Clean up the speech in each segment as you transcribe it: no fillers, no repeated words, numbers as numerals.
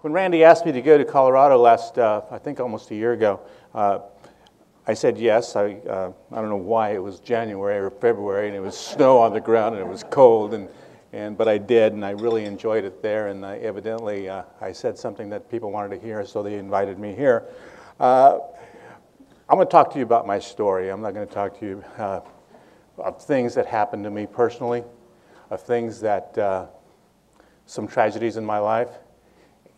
When Randy asked me to go to Colorado last, I think almost a year ago, I said yes. I don't know why. It was January or February, and it was snow on the ground, and it was cold, but I did, and I really enjoyed it there. And evidently, I said something that people wanted to hear, so they invited me here. I'm going to talk to you about my story. I'm not going to talk to you of things that happened to me personally, of things that, some tragedies in my life,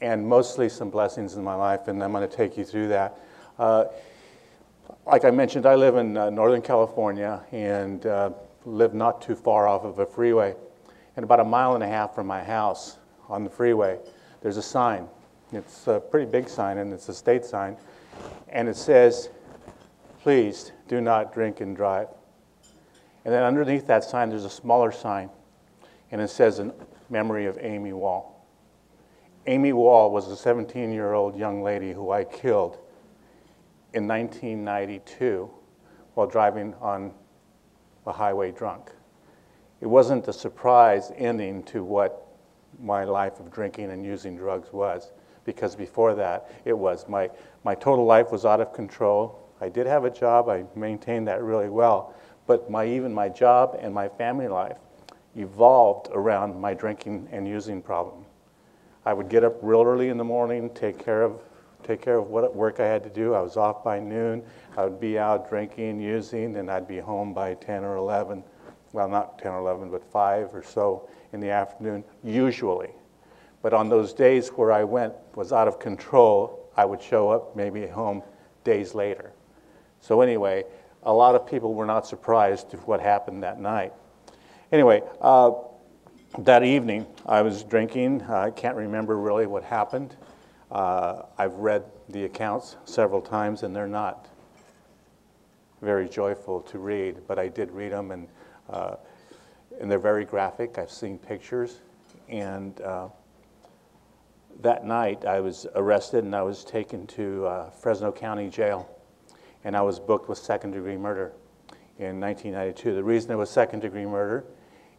and mostly some blessings in my life, and I'm going to take you through that. Like I mentioned, I live in Northern California and live not too far off of a freeway. And about 1.5 miles from my house on the freeway, there's a sign. It's a pretty big sign, and it's a state sign. And it says, "Please do not drink and drive." And then underneath that sign, there's a smaller sign, and it says, "In memory of Amy Wall." Amy Wall was a 17-year-old young lady who I killed in 1992 while driving on a highway drunk. It wasn't a surprise ending to what my life of drinking and using drugs was, because before that, it was. My total life was out of control. I did have a job. I maintained that really well. But even my job and my family life evolved around my drinking and using problem. I would get up real early in the morning, take care of what work I had to do. I was off by noon. I would be out drinking, using, and I'd be home by 10 or 11. Well, not 10 or 11, but 5 or so in the afternoon, usually. But on those days where I was out of control, I would show up maybe home days later. So anyway, a lot of people were not surprised at what happened that night. Anyway, that evening, I was drinking. I can't remember really what happened. I've read the accounts several times, and they're not very joyful to read, but I did read them, and they're very graphic. I've seen pictures. And that night, I was arrested, and I was taken to Fresno County Jail, and I was booked with second-degree murder in 1992. The reason it was second-degree murder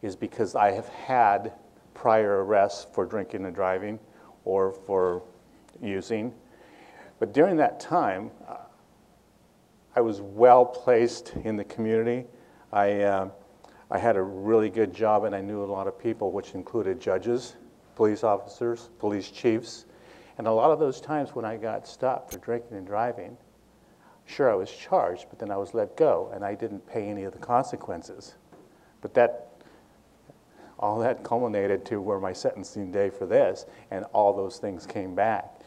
is because I have had prior arrests for drinking and driving or for using. But during that time, I was well placed in the community. I had a really good job, and I knew a lot of people, which included judges, police officers, police chiefs. And a lot of those times when I got stopped for drinking and driving, sure, I was charged, but then I was let go, and I didn't pay any of the consequences. But all that culminated to where my sentencing day for this, and all those things came back.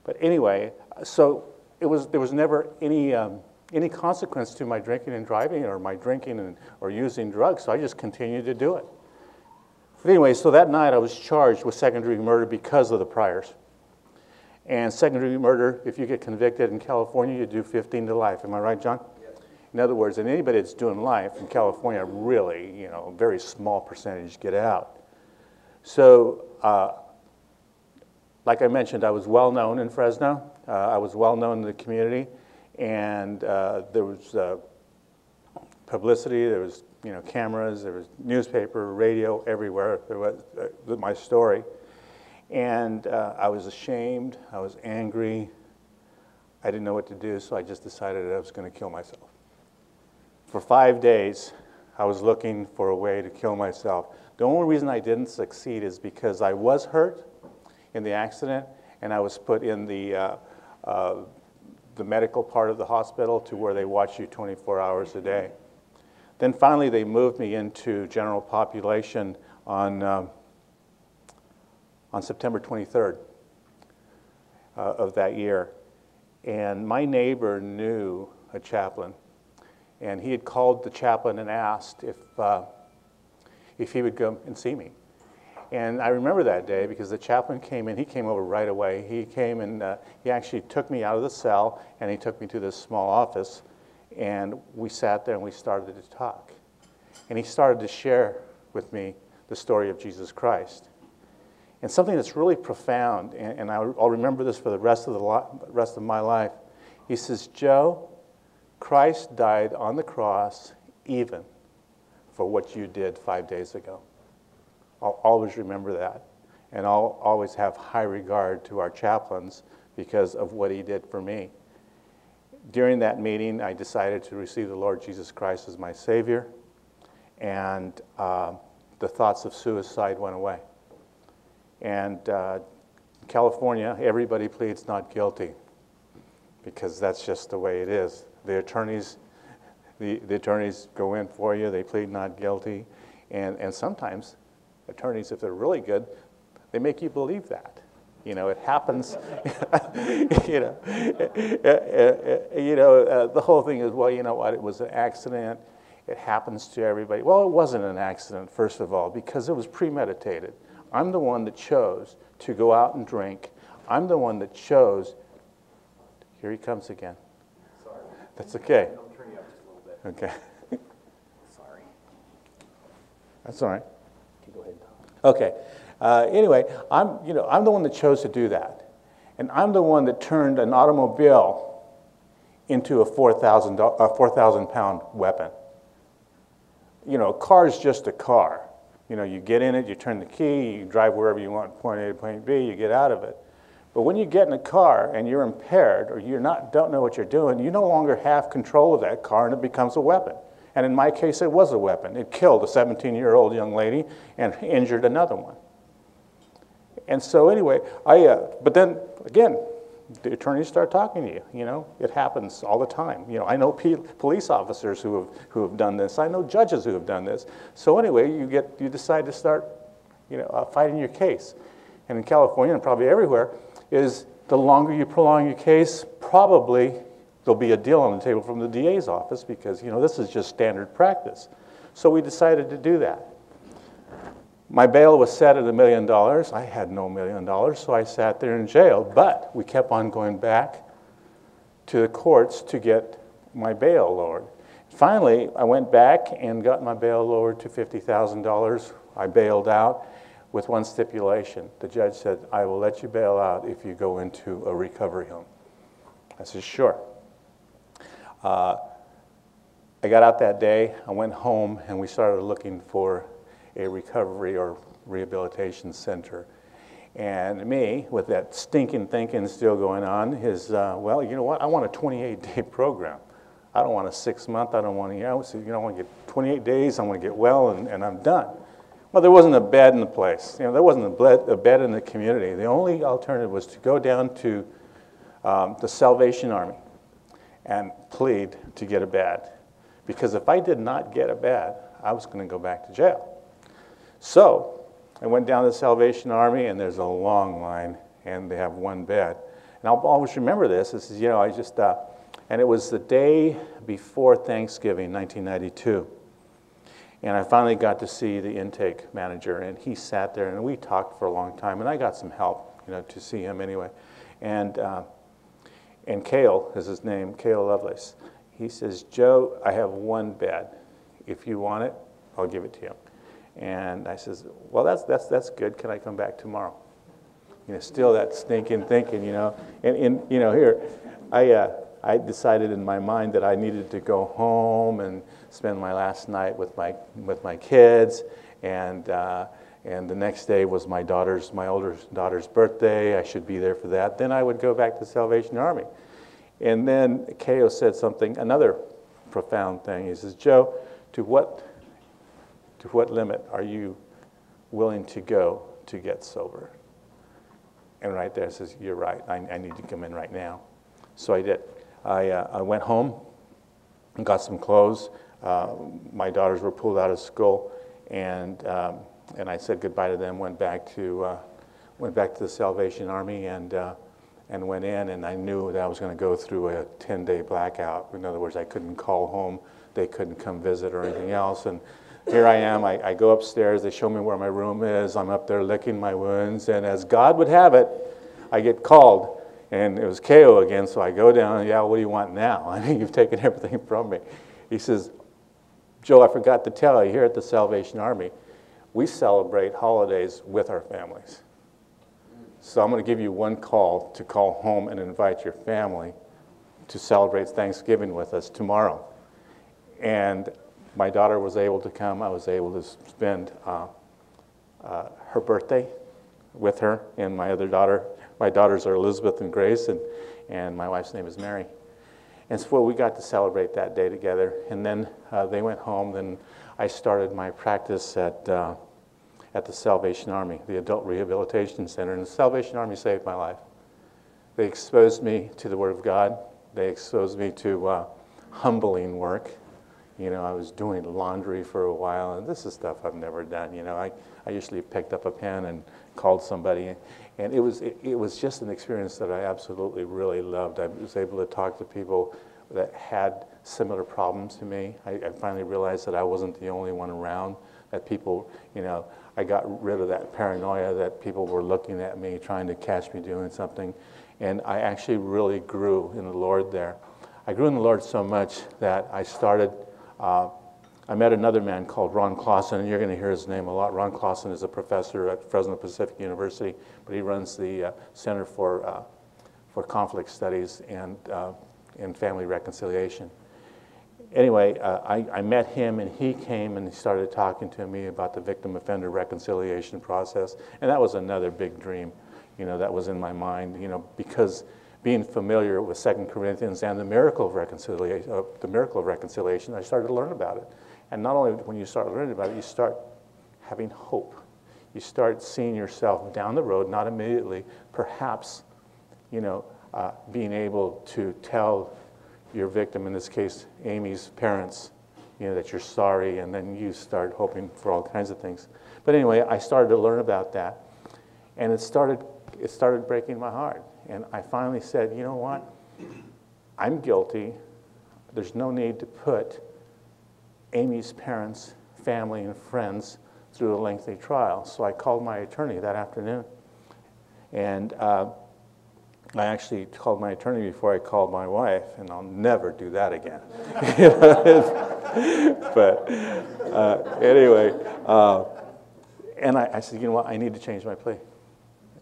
But anyway, so there was never any consequence to my drinking and driving or my drinking or using drugs, so I just continued to do it. But anyway, so that night I was charged with second-degree murder because of the priors. And second-degree murder, if you get convicted in California, you do 15 to life. Am I right, John? In other words, and anybody that's doing life in California, really, a very small percentage get out. So, like I mentioned, I was well known in Fresno. I was well known in the community, and there was publicity. There was, cameras. There was newspaper, radio, everywhere. There was my story, and I was ashamed. I was angry. I didn't know what to do, so I just decided that I was going to kill myself. For 5 days, I was looking for a way to kill myself. The only reason I didn't succeed is because I was hurt in the accident, and I was put in the medical part of the hospital to where they watch you 24 hours a day. Then finally, they moved me into general population on September 23rd of that year. And my neighbor knew a chaplain. And he had called the chaplain and asked if he would come and see me. And I remember that day because the chaplain came in. He came over right away. He came and he actually took me out of the cell, and he took me to this small office. And we sat there and we started to talk. And he started to share with me the story of Jesus Christ. And something that's really profound, and I'll remember this for the rest of my life. He says, "Joe, Christ died on the cross even for what you did 5 days ago. I'll always remember that." and I'll always have high regard to our chaplains because of what he did for me. During that meeting, I decided to receive the Lord Jesus Christ as my Savior, and the thoughts of suicide went away. And California, everybody pleads not guilty because that's just the way it is. The attorneys go in for you, they plead not guilty, and sometimes attorneys, if they're really good, they make you believe that. You know, it happens. The whole thing is, well, you know what, it was an accident. It happens to everybody. Well, it wasn't an accident, first of all, because it was premeditated. I'm the one that chose to go out and drink. I'm the one that chose. Here he comes again. Sorry. That's okay. I'll turn you up just a little bit. Okay. Sorry. That's all right. Okay, go ahead. Okay. Anyway, I'm the one that chose to do that, and I'm the one that turned an automobile into a 4,000-pound weapon. You know, a car is just a car. You know, you get in it, you turn the key, you drive wherever you want, point A to point B, you get out of it. But when you get in a car and you're impaired or don't know what you're doing, you no longer have control of that car, and it becomes a weapon. And in my case, it was a weapon. It killed a 17-year-old young lady and injured another one. And so anyway, but then again, the attorneys start talking to you. You know, it happens all the time. You know, I know police officers who have done this. I know judges who have done this. So anyway, you decide to start, fighting your case. And in California and probably everywhere, is the longer you prolong your case, probably there'll be a deal on the table from the DA's office because this is just standard practice. So we decided to do that. My bail was set at $1 million. I had no $1 million, so I sat there in jail. But we kept on going back to the courts to get my bail lowered. Finally, I went back and got my bail lowered to $50,000. I bailed out with one stipulation. The judge said, I will let you bail out if you go into a recovery home. I said, sure. I got out that day. I went home, and we started looking for a recovery or rehabilitation center. And me, with that stinking thinking still going on, is, well, you know what? I want a 28-day program. I don't want a 6-month. I don't want to, I want to get 28 days. I want to get well, and I'm done. Well, there wasn't a bed in the place. There wasn't a bed in the community. The only alternative was to go down to the Salvation Army and plead to get a bed. Because if I did not get a bed, I was going to go back to jail. So I went down to the Salvation Army, and there's a long line, and they have one bed. And I'll always remember this. This is, and it was the day before Thanksgiving, 1992. And I finally got to see the intake manager, and he sat there, and we talked for a long time, and I got some help, to see him anyway. And Cale is his name, Cale Lovelace. He says, Joe, I have one bed. If you want it, I'll give it to you. And I says, well, that's good. Can I come back tomorrow? Still that stinking thinking, And here, I decided in my mind that I needed to go home and spend my last night with my kids, and the next day was my older daughter's birthday. I should be there for that. Then I would go back to the Salvation Army. And then K.O. said another profound thing. He says, Joe, to what limit are you willing to go to get sober? And right there it says, you're right, I need to come in right now. So I did. I went home and got some clothes. My daughters were pulled out of school, and I said goodbye to them, went back to the Salvation Army, and went in, and I knew that I was going to go through a 10-day blackout. In other words, I couldn't call home, they couldn't come visit or anything else. And here I am, I go upstairs, they show me where my room is, I'm up there licking my wounds, and as God would have it, I get called, and it was K.O. again, so I go down, yeah, what do you want now? I mean, you've taken everything from me. He says, Joe, I forgot to tell you, here at the Salvation Army, we celebrate holidays with our families. So I'm going to give you one call to call home and invite your family to celebrate Thanksgiving with us tomorrow. And my daughter was able to come. I was able to spend her birthday with her and my other daughter. My daughters are Elizabeth and Grace, and my wife's name is Mary. And so we got to celebrate that day together. And then they went home. Then I started my practice at the Salvation Army, the Adult Rehabilitation Center. And the Salvation Army saved my life. They exposed me to the Word of God. They exposed me to humbling work. You know, I was doing laundry for a while, and this is stuff I've never done. You know, I usually picked up a pen and called somebody, and it was just an experience that I absolutely really loved. I was able to talk to people that had similar problems to me. I finally realized that I wasn't the only one around, that people, you know, I got rid of that paranoia that people were looking at me, trying to catch me doing something, and I actually really grew in the Lord there. I grew in the Lord so much that I started, I met another man called Ron Clausen, and you're going to hear his name a lot. Ron Clausen is a professor at Fresno Pacific University, but he runs the Center for Conflict Studies and Family Reconciliation. Anyway, I met him, and he came and he started talking to me about the victim offender reconciliation process, and that was another big dream, you know, that was in my mind, you know, because being familiar with 2 Corinthians and the miracle of reconciliation, I started to learn about it. And not only when you start learning about it, you start having hope. You start seeing yourself down the road, not immediately, perhaps, you know, being able to tell your victim, in this case, Amy's parents, you know, that you're sorry, and then you start hoping for all kinds of things. But anyway, I started to learn about that, and it started breaking my heart. And I finally said, you know what? I'm guilty. There's no need to put Amy's parents, family, and friends through a lengthy trial. So I called my attorney that afternoon. And I actually called my attorney before I called my wife, and I'll never do that again. But anyway, and I said, you know what? I need to change my plea.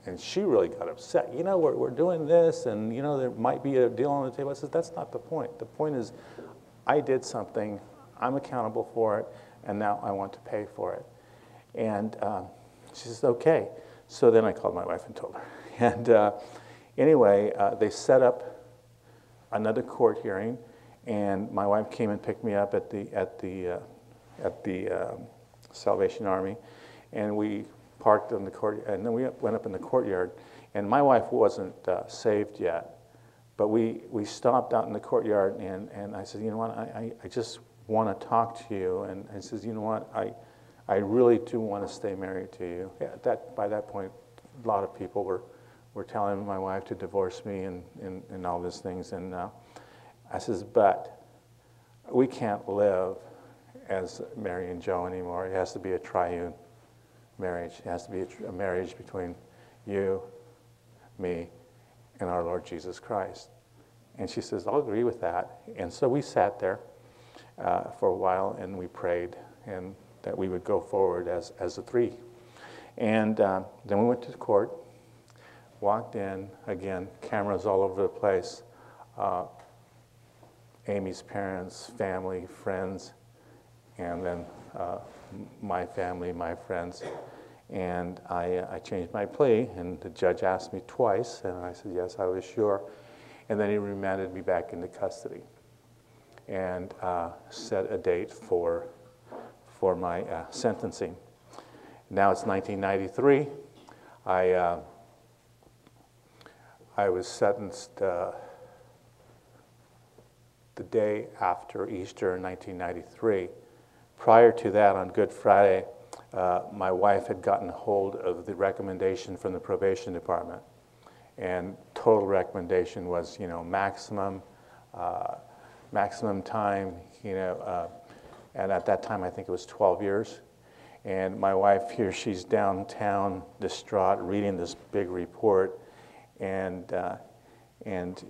And she really got upset. You know, we're doing this, and, you know, there might be a deal on the table. I said, that's not the point. The point is, I did something, I'm accountable for it, and now I want to pay for it. And she says, okay. So then I called my wife and told her. And anyway, they set up another court hearing, and my wife came and picked me up at the Salvation Army, and we parked in the court, and then we went up in the courtyard. And my wife wasn't saved yet, but we stopped out in the courtyard, and I said, you know what, I just want to talk to you. And I says, you know what, I really do want to stay married to you. Yeah, by that point, a lot of people were telling my wife to divorce me and all these things. And I says, but we can't live as Mary and Joe anymore. It has to be a triune marriage. It has to be a marriage between you, me, and our Lord Jesus Christ. And she says, I'll agree with that. And so we sat there for a while, and we prayed, and that we would go forward as a three. And then we went to the court, walked in, again, cameras all over the place, Amy's parents, family, friends, and then my family, my friends. And I changed my plea, and the judge asked me twice, and I said, yes, I was sure. And then he remanded me back into custody and set a date for my sentencing. Now it's 1993. I was sentenced the day after Easter in 1993. Prior to that, on Good Friday, my wife had gotten hold of the recommendation from the probation department, and total recommendation was, you know, maximum time, you know, and at that time I think it was 12 years. And my wife here, she's downtown, distraught, reading this big report, and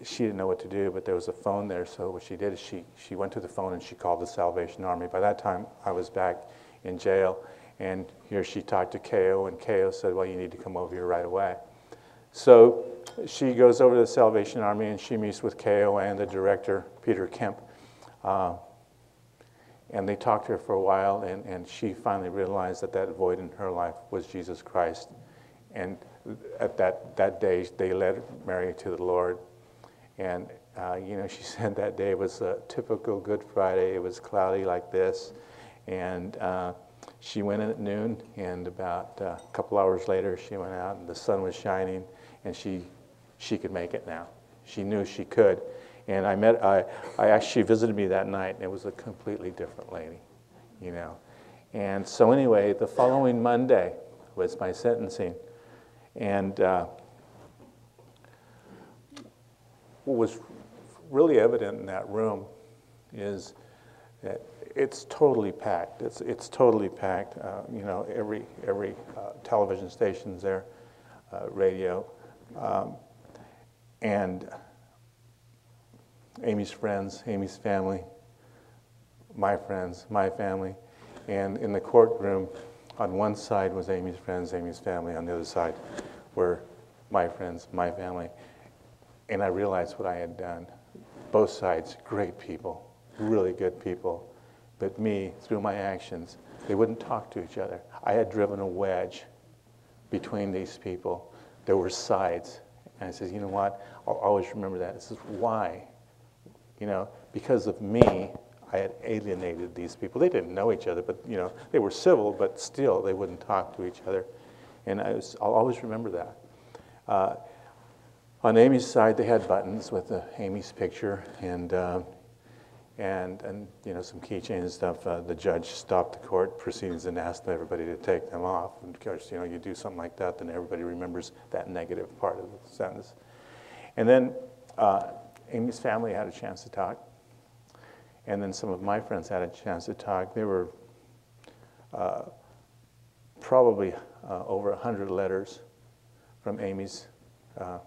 she didn't know what to do, but there was a phone there, so what she did is she went to the phone and she called the Salvation Army. By that time, I was back in jail, and here she talked to KO, and KO said, well, you need to come over here right away. So she goes over to the Salvation Army, and she meets with KO and the director, Peter Kemp, and they talked to her for a while, and she finally realized that void in her life was Jesus Christ. And at that day, they led Mary to the Lord. And, she said that day was a typical Good Friday. It was cloudy like this. And she went in at noon, and about a couple hours later, she went out, and the sun was shining, and she could make it now. She knew she could. And I actually visited me that night, and it was a completely different lady, And so anyway, the following Monday was my sentencing. And what was really evident in that room is that it's totally packed. It's totally packed. Every television station's there, radio, and Amy's friends, Amy's family, my friends, my family, and in the courtroom, on one side was Amy's friends, Amy's family. On the other side were my friends, my family, and I realized what I had done. Both sides, great people, really good people. But me, through my actions, they wouldn't talk to each other. I had driven a wedge between these people. There were sides. And I said, you know what? I'll always remember that. This is why. Because of me, I had alienated these people. They didn't know each other, but, they were civil, but still they wouldn't talk to each other. And I'll always remember that. On Amy's side, they had buttons with Amy's picture and some keychains and stuff. The judge stopped the court proceedings and asked everybody to take them off. And of course, you do something like that, then everybody remembers that negative part of the sentence. And then Amy's family had a chance to talk. And then some of my friends had a chance to talk. There were probably over 100 letters from Amy's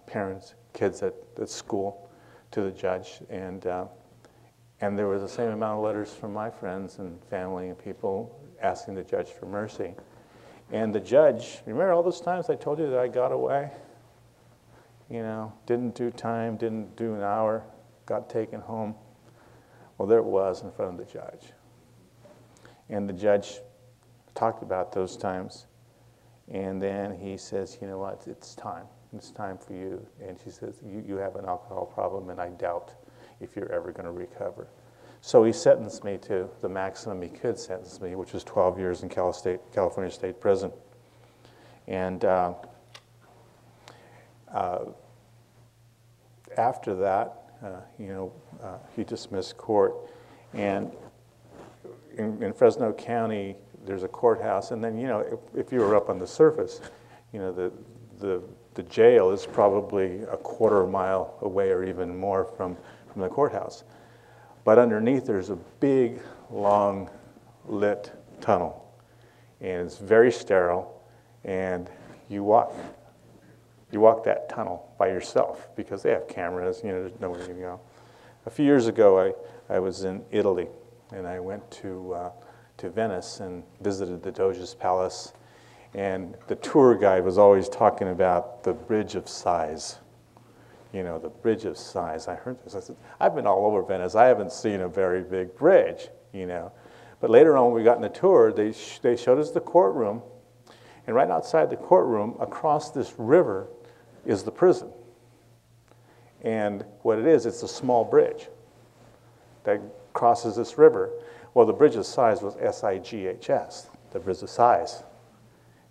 parents, kids at school, to the judge. And there was the same amount of letters from my friends and family and people asking the judge for mercy. And the judge, remember all those times I told you that I got away? Didn't do time, didn't do an hour, got taken home. Well, there it was in front of the judge. And the judge talked about those times. And then he says, you know what, it's time. It's time for you. And she says, you have an alcohol problem, and I doubt if you're ever going to recover. So he sentenced me to the maximum he could sentence me, which was 12 years in California State Prison. And after that, he dismissed court. And in Fresno County, there's a courthouse. And then, if you were up on the surface, the jail is probably a quarter mile away or even more from the courthouse. But underneath, there's a big, long, lit tunnel. And it's very sterile. And you walk that tunnel by yourself because they have cameras, there's nowhere you can go. A few years ago, I was in Italy, and I went to Venice and visited the Doge's Palace. And the tour guide was always talking about the Bridge of Sighs. The Bridge of Sighs. I heard this. I said, I've been all over Venice. I haven't seen a very big bridge, But later on, when we got in the tour, they showed us the courtroom. And right outside the courtroom, across this river, is the prison. And what it is, it's a small bridge that crosses this river. Well, the Bridge of Sighs was S-I-G-H-S, the Bridge of Sighs.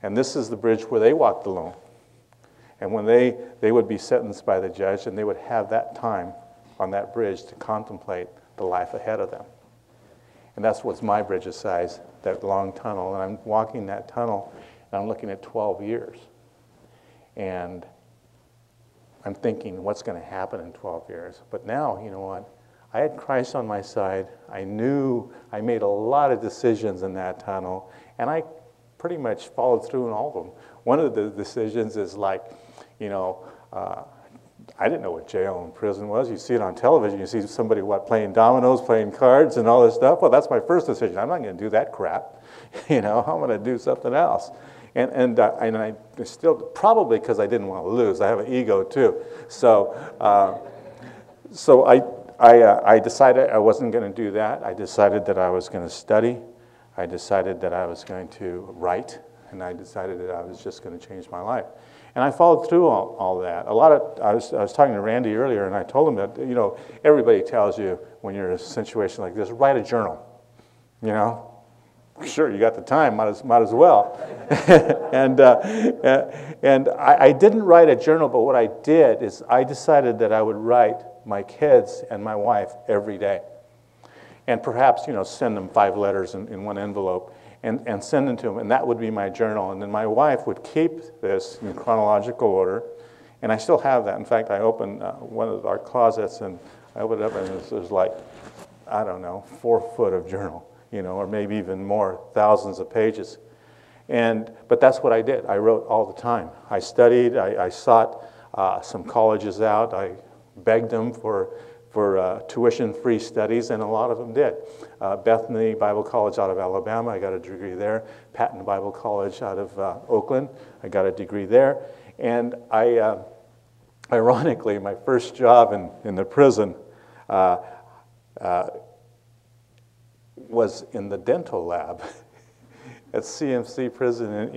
And this is the bridge where they walked alone. And when they would be sentenced by the judge, and they would have that time on that bridge to contemplate the life ahead of them. And that's what's my Bridge of Sighs, that long tunnel. And I'm walking that tunnel, and I'm looking at 12 years. And I'm thinking, what's going to happen in 12 years? But now, you know what? I had Christ on my side. I knew I made a lot of decisions in that tunnel, and I pretty much followed through on all of them. One of the decisions is like, I didn't know what jail and prison was. You see it on television. You see somebody, playing dominoes, playing cards, and all this stuff. Well, that's my first decision. I'm not going to do that crap. I'm going to do something else. And I still, probably because I didn't want to lose. I have an ego too. So I decided I wasn't going to do that. I decided that I was going to study. I decided that I was going to write. And I decided that I was just going to change my life. And I followed through all that. I was talking to Randy earlier, and I told him that, everybody tells you when you're in a situation like this, write a journal, Sure, you got the time, might as well. and I didn't write a journal, but what I did is I decided that I would write my kids and my wife every day. And perhaps, send them 5 letters in one envelope and send them to them, and that would be my journal. And then my wife would keep this in chronological order, and I still have that. In fact, I opened one of our closets, and I opened it up, and there's like, I don't know, 4 foot of journal, or maybe even more, thousands of pages. But that's what I did. I wrote all the time. I studied. I sought some colleges out. I begged them for tuition-free studies, and a lot of them did. Bethany Bible College out of Alabama, I got a degree there. Patton Bible College out of Oakland, I got a degree there. And ironically, my first job in the prison was in the dental lab at CMC Prison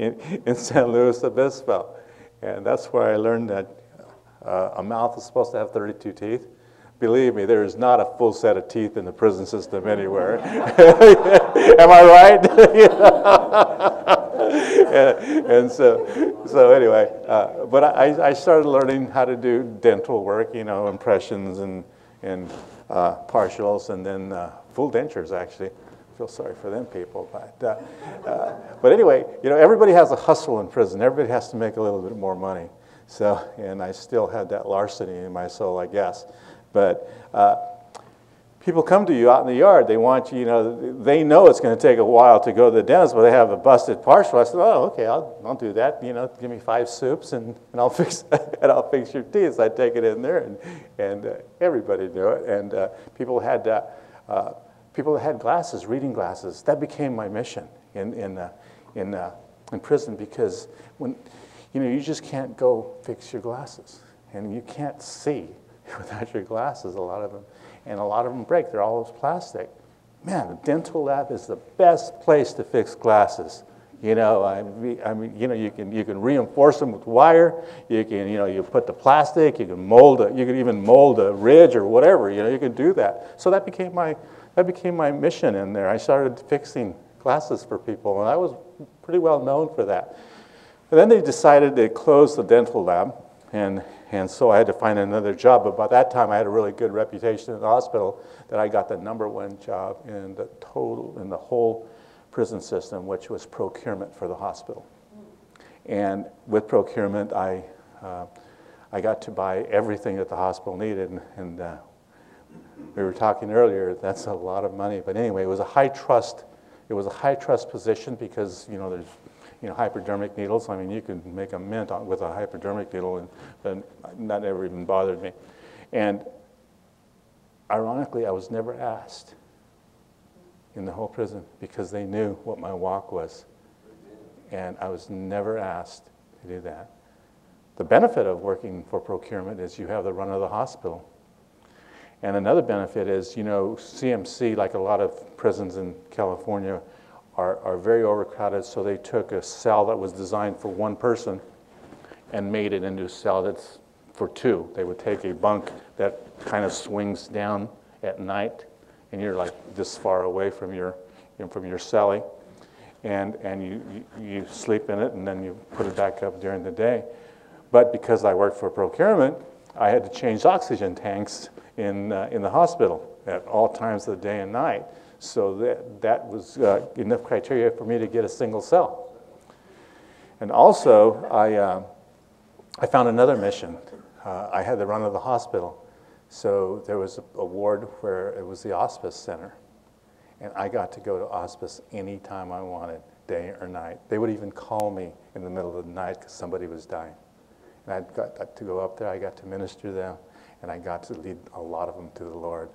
in San Luis Obispo. And that's where I learned that a mouth is supposed to have 32 teeth. Believe me, there is not a full set of teeth in the prison system anywhere. Am I right? and so anyway, but I started learning how to do dental work, impressions and partials, and then full dentures, actually. I feel sorry for them people. But anyway, everybody has a hustle in prison. Everybody has to make a little bit more money. So, and I still had that larceny in my soul, I guess. But people come to you out in the yard. They want you, they know it's going to take a while to go to the dentist, but they have a busted partial. I said, oh, okay, I'll do that. Give me 5 soups, and I'll fix your teeth. So I take it in there, and everybody knew it. And people had glasses, reading glasses. That became my mission in prison, because when you just can't go fix your glasses, and you can't see without your glasses, a lot of them break. They're all plastic. Man, the dental lab is the best place to fix glasses. You can reinforce them with wire. You can, you put the plastic. You can even mold a ridge or whatever. You can do that. So that became my mission in there. I started fixing glasses for people, and I was pretty well known for that. And then they decided to close the dental lab, and so I had to find another job. But by that time, I had a really good reputation in the hospital that I got the #1 job in the whole prison system, which was procurement for the hospital. And with procurement, I got to buy everything that the hospital needed. And we were talking earlier, that's a lot of money. But anyway, it was a high trust. It was a high trust position because there's hypodermic needles. I mean, you can make a mint with a hypodermic needle, and that never even bothered me. And ironically, I was never asked in the whole prison because they knew what my walk was. And I was never asked to do that. The benefit of working for procurement is you have the run of the hospital. And another benefit is, CMC, like a lot of prisons in California, are very overcrowded, so they took a cell that was designed for 1 person and made it into a cell that's for 2. They would take a bunk that kind of swings down at night, and you're like this far away from your cellie, and you sleep in it, and then you put it back up during the day. But because I worked for procurement, I had to change oxygen tanks in the hospital at all times of the day and night. So that was enough criteria for me to get a single cell. And also, I found another mission. I had the run of the hospital. So there was a ward where it was the hospice center. And I got to go to hospice anytime I wanted, day or night. They would even call me in the middle of the night because somebody was dying. And I got to go up there, I got to minister to them, and I got to lead a lot of them to the Lord.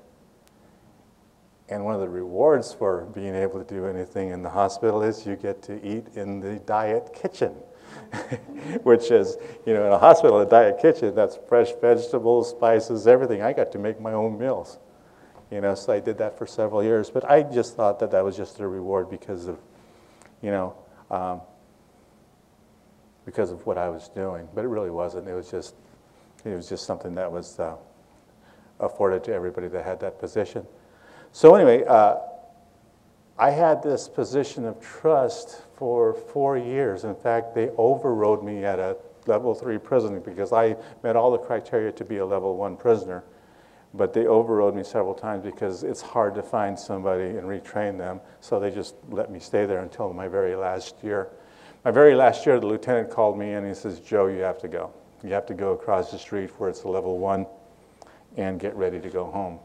And one of the rewards for being able to do anything in the hospital is you get to eat in the diet kitchen, which is, in a hospital, a diet kitchen, that's fresh vegetables, spices, everything. I got to make my own meals, so I did that for several years. But I just thought that was just a reward because of, because of what I was doing, but it really wasn't. It was just something that was afforded to everybody that had that position. So anyway, I had this position of trust for 4 years. In fact, they overrode me at a level 3 prison because I met all the criteria to be a level 1 prisoner. But they overrode me several times because it's hard to find somebody and retrain them. So they just let me stay there until my very last year. My very last year, the lieutenant called me in and he says, "Joe, you have to go. You have to go across the street where it's a level 1 and get ready to go home."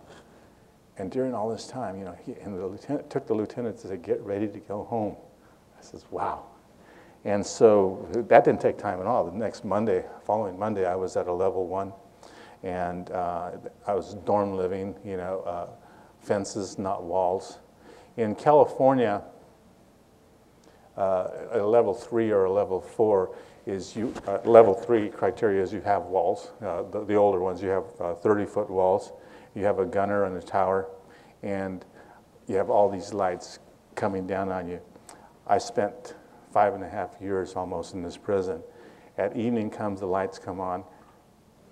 And during all this time, and the lieutenant took the lieutenant to say, "Get ready to go home." I says, "Wow." And so that didn't take time at all. The next Monday, following Monday, I was at a level 1. And I was dorm living, fences, not walls. In California, a level 3 or a level 4 is level 3 criteria is you have walls. The older ones, you have 30-foot walls. You have a gunner and a tower, and you have all these lights coming down on you. I spent 5.5 years almost in this prison. At evening comes, the lights come on.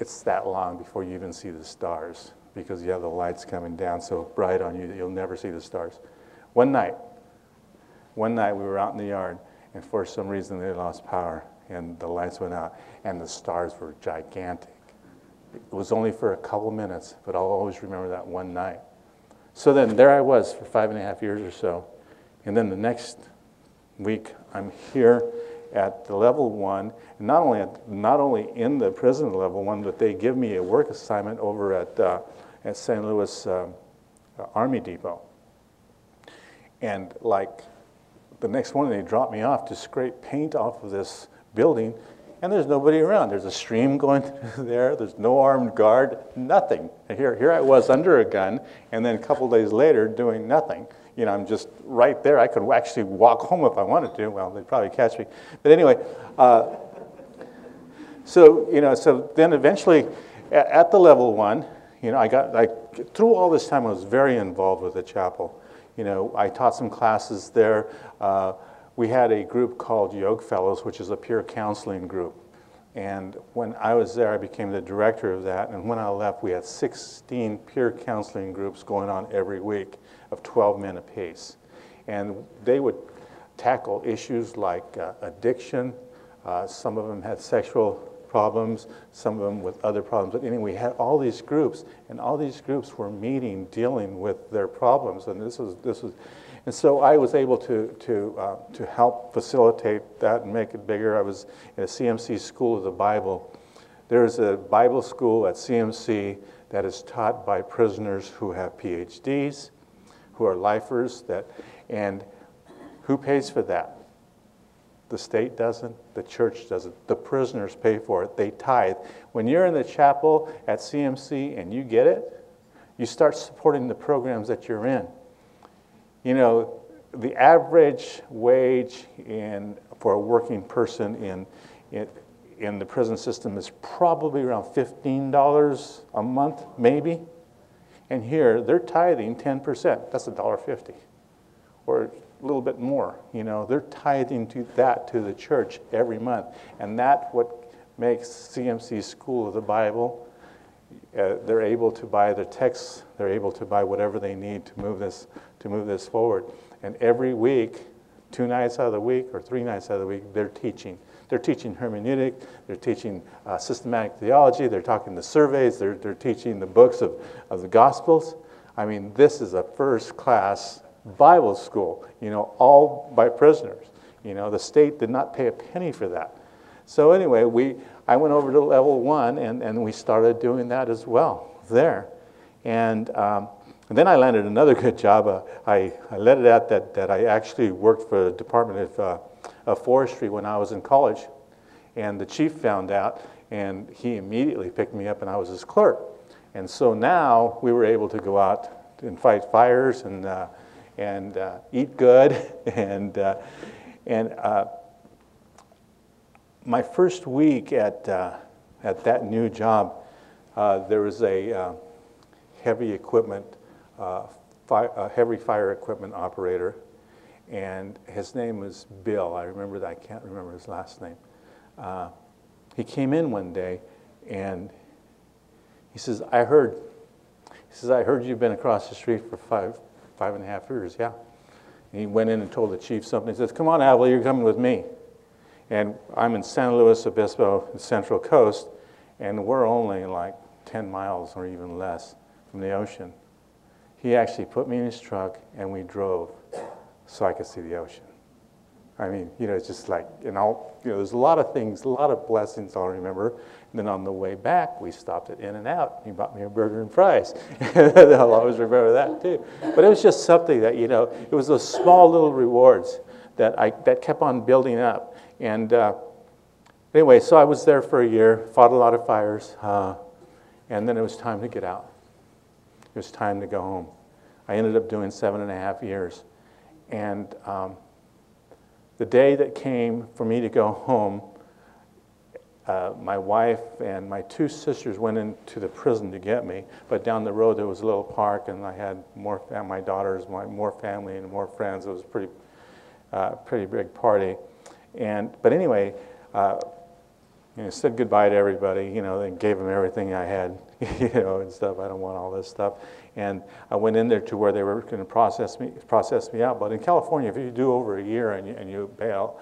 It's that long before you even see the stars because you have the lights coming down so bright on you that you'll never see the stars. One night we were out in the yard, and for some reason they lost power, and the lights went out, and the stars were gigantic. It was only for a couple minutes, but I'll always remember that one night. So then there I was for 5.5 years or so, and then the next week I'm here at the level 1, and not only in the prison level 1, but they give me a work assignment over at St. Louis Army Depot. And like the next morning, they drop me off to scrape paint off of this building, and there's nobody around. There's a stream going through there. There's no armed guard, nothing. And here I was under a gun, and then a couple days later doing nothing. I'm just right there. I could actually walk home if I wanted to. Well, they'd probably catch me. But anyway, so then eventually at the level 1, through all this time I was very involved with the chapel. I taught some classes there. We had a group called Yoke Fellows, which is a peer counseling group. And when I was there, I became the director of that. And when I left, we had 16 peer counseling groups going on every week of 12 men apiece. And they would tackle issues like addiction. Some of them had sexual problems, some of them with other problems. But anyway, we had all these groups, and all these groups were meeting, dealing with their problems. And and so I was able to help facilitate that and make it bigger. I was in a CMC School of the Bible. There's a Bible school at CMC that is taught by prisoners who have PhDs, who are lifers, and who pays for that? The state doesn't, the church doesn't, the prisoners pay for it, they tithe. When you're in the chapel at CMC and you get it, you start supporting the programs that you're in. The average wage for a working person in the prison system is probably around $15 a month, maybe. And here, they're tithing 10%. That's $1.50, or a little bit more. They're tithing to the church every month. And that's what makes CMC School of the Bible. They're able to buy their texts. They're able to buy whatever they need to move this forward. And every week, 2 nights out of the week or 3 nights out of the week, they're teaching. They're teaching hermeneutic. They're teaching systematic theology. They're talking the surveys. They're teaching the books of the Gospels. I mean, this is a first-class Bible school, all by prisoners. The state did not pay a penny for that. So anyway, I went over to level 1, and we started doing that as well there. And then I landed another good job. I let it out that I actually worked for the Department of Forestry when I was in college. And the chief found out, and he immediately picked me up, and I was his clerk. And so now we were able to go out and fight fires and eat good. And my first week at that new job, there was a heavy fire equipment operator, and his name was Bill. I remember that. I can't remember his last name. he came in one day, and he says, I heard you've been across the street for five and a half years, yeah. And he went in and told the chief something. He says, come on, Avila, you're coming with me. And I'm in San Luis Obispo, Central Coast, and we're only like 10 miles or even less from the ocean. He actually put me in his truck, and we drove so I could see the ocean. I mean, it's just like, there's a lot of things, a lot of blessings I'll remember. And then on the way back, we stopped at In-N-Out. He bought me a burger and fries. I'll always remember that too. But it was just something that, it was those small little rewards that kept on building up. And anyway, so I was there for a year, fought a lot of fires, and then it was time to get out. It was time to go home. I ended up doing 7.5 years. And the day that came for me to go home, my wife and my 2 sisters went into the prison to get me, but down the road there was a little park, and I had my daughters, more family and more friends. It was a pretty big party. But anyway, said goodbye to everybody, and gave them everything I had, and stuff. I don't want all this stuff. And I went in there to where they were going to process me out. But in California, if you do over a year and you bail,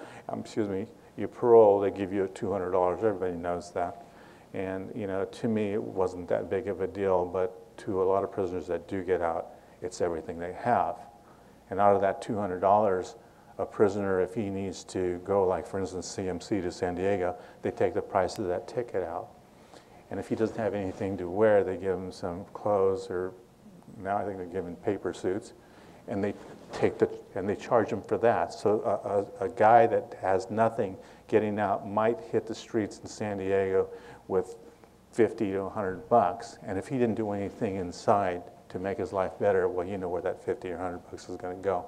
you parole, they give you $200. Everybody knows that. And, to me, it wasn't that big of a deal. But to a lot of prisoners that do get out, it's everything they have. And out of that $200, a prisoner, if he needs to go, like, for instance, CMC to San Diego, they take the price of that ticket out. And if he doesn't have anything to wear, they give him some clothes, or now I think they're giving paper suits, and they charge him for that. So a guy that has nothing getting out might hit the streets in San Diego with $50 to $100, and if he didn't do anything inside to make his life better, well, you know where that $50 or $100 is going to go,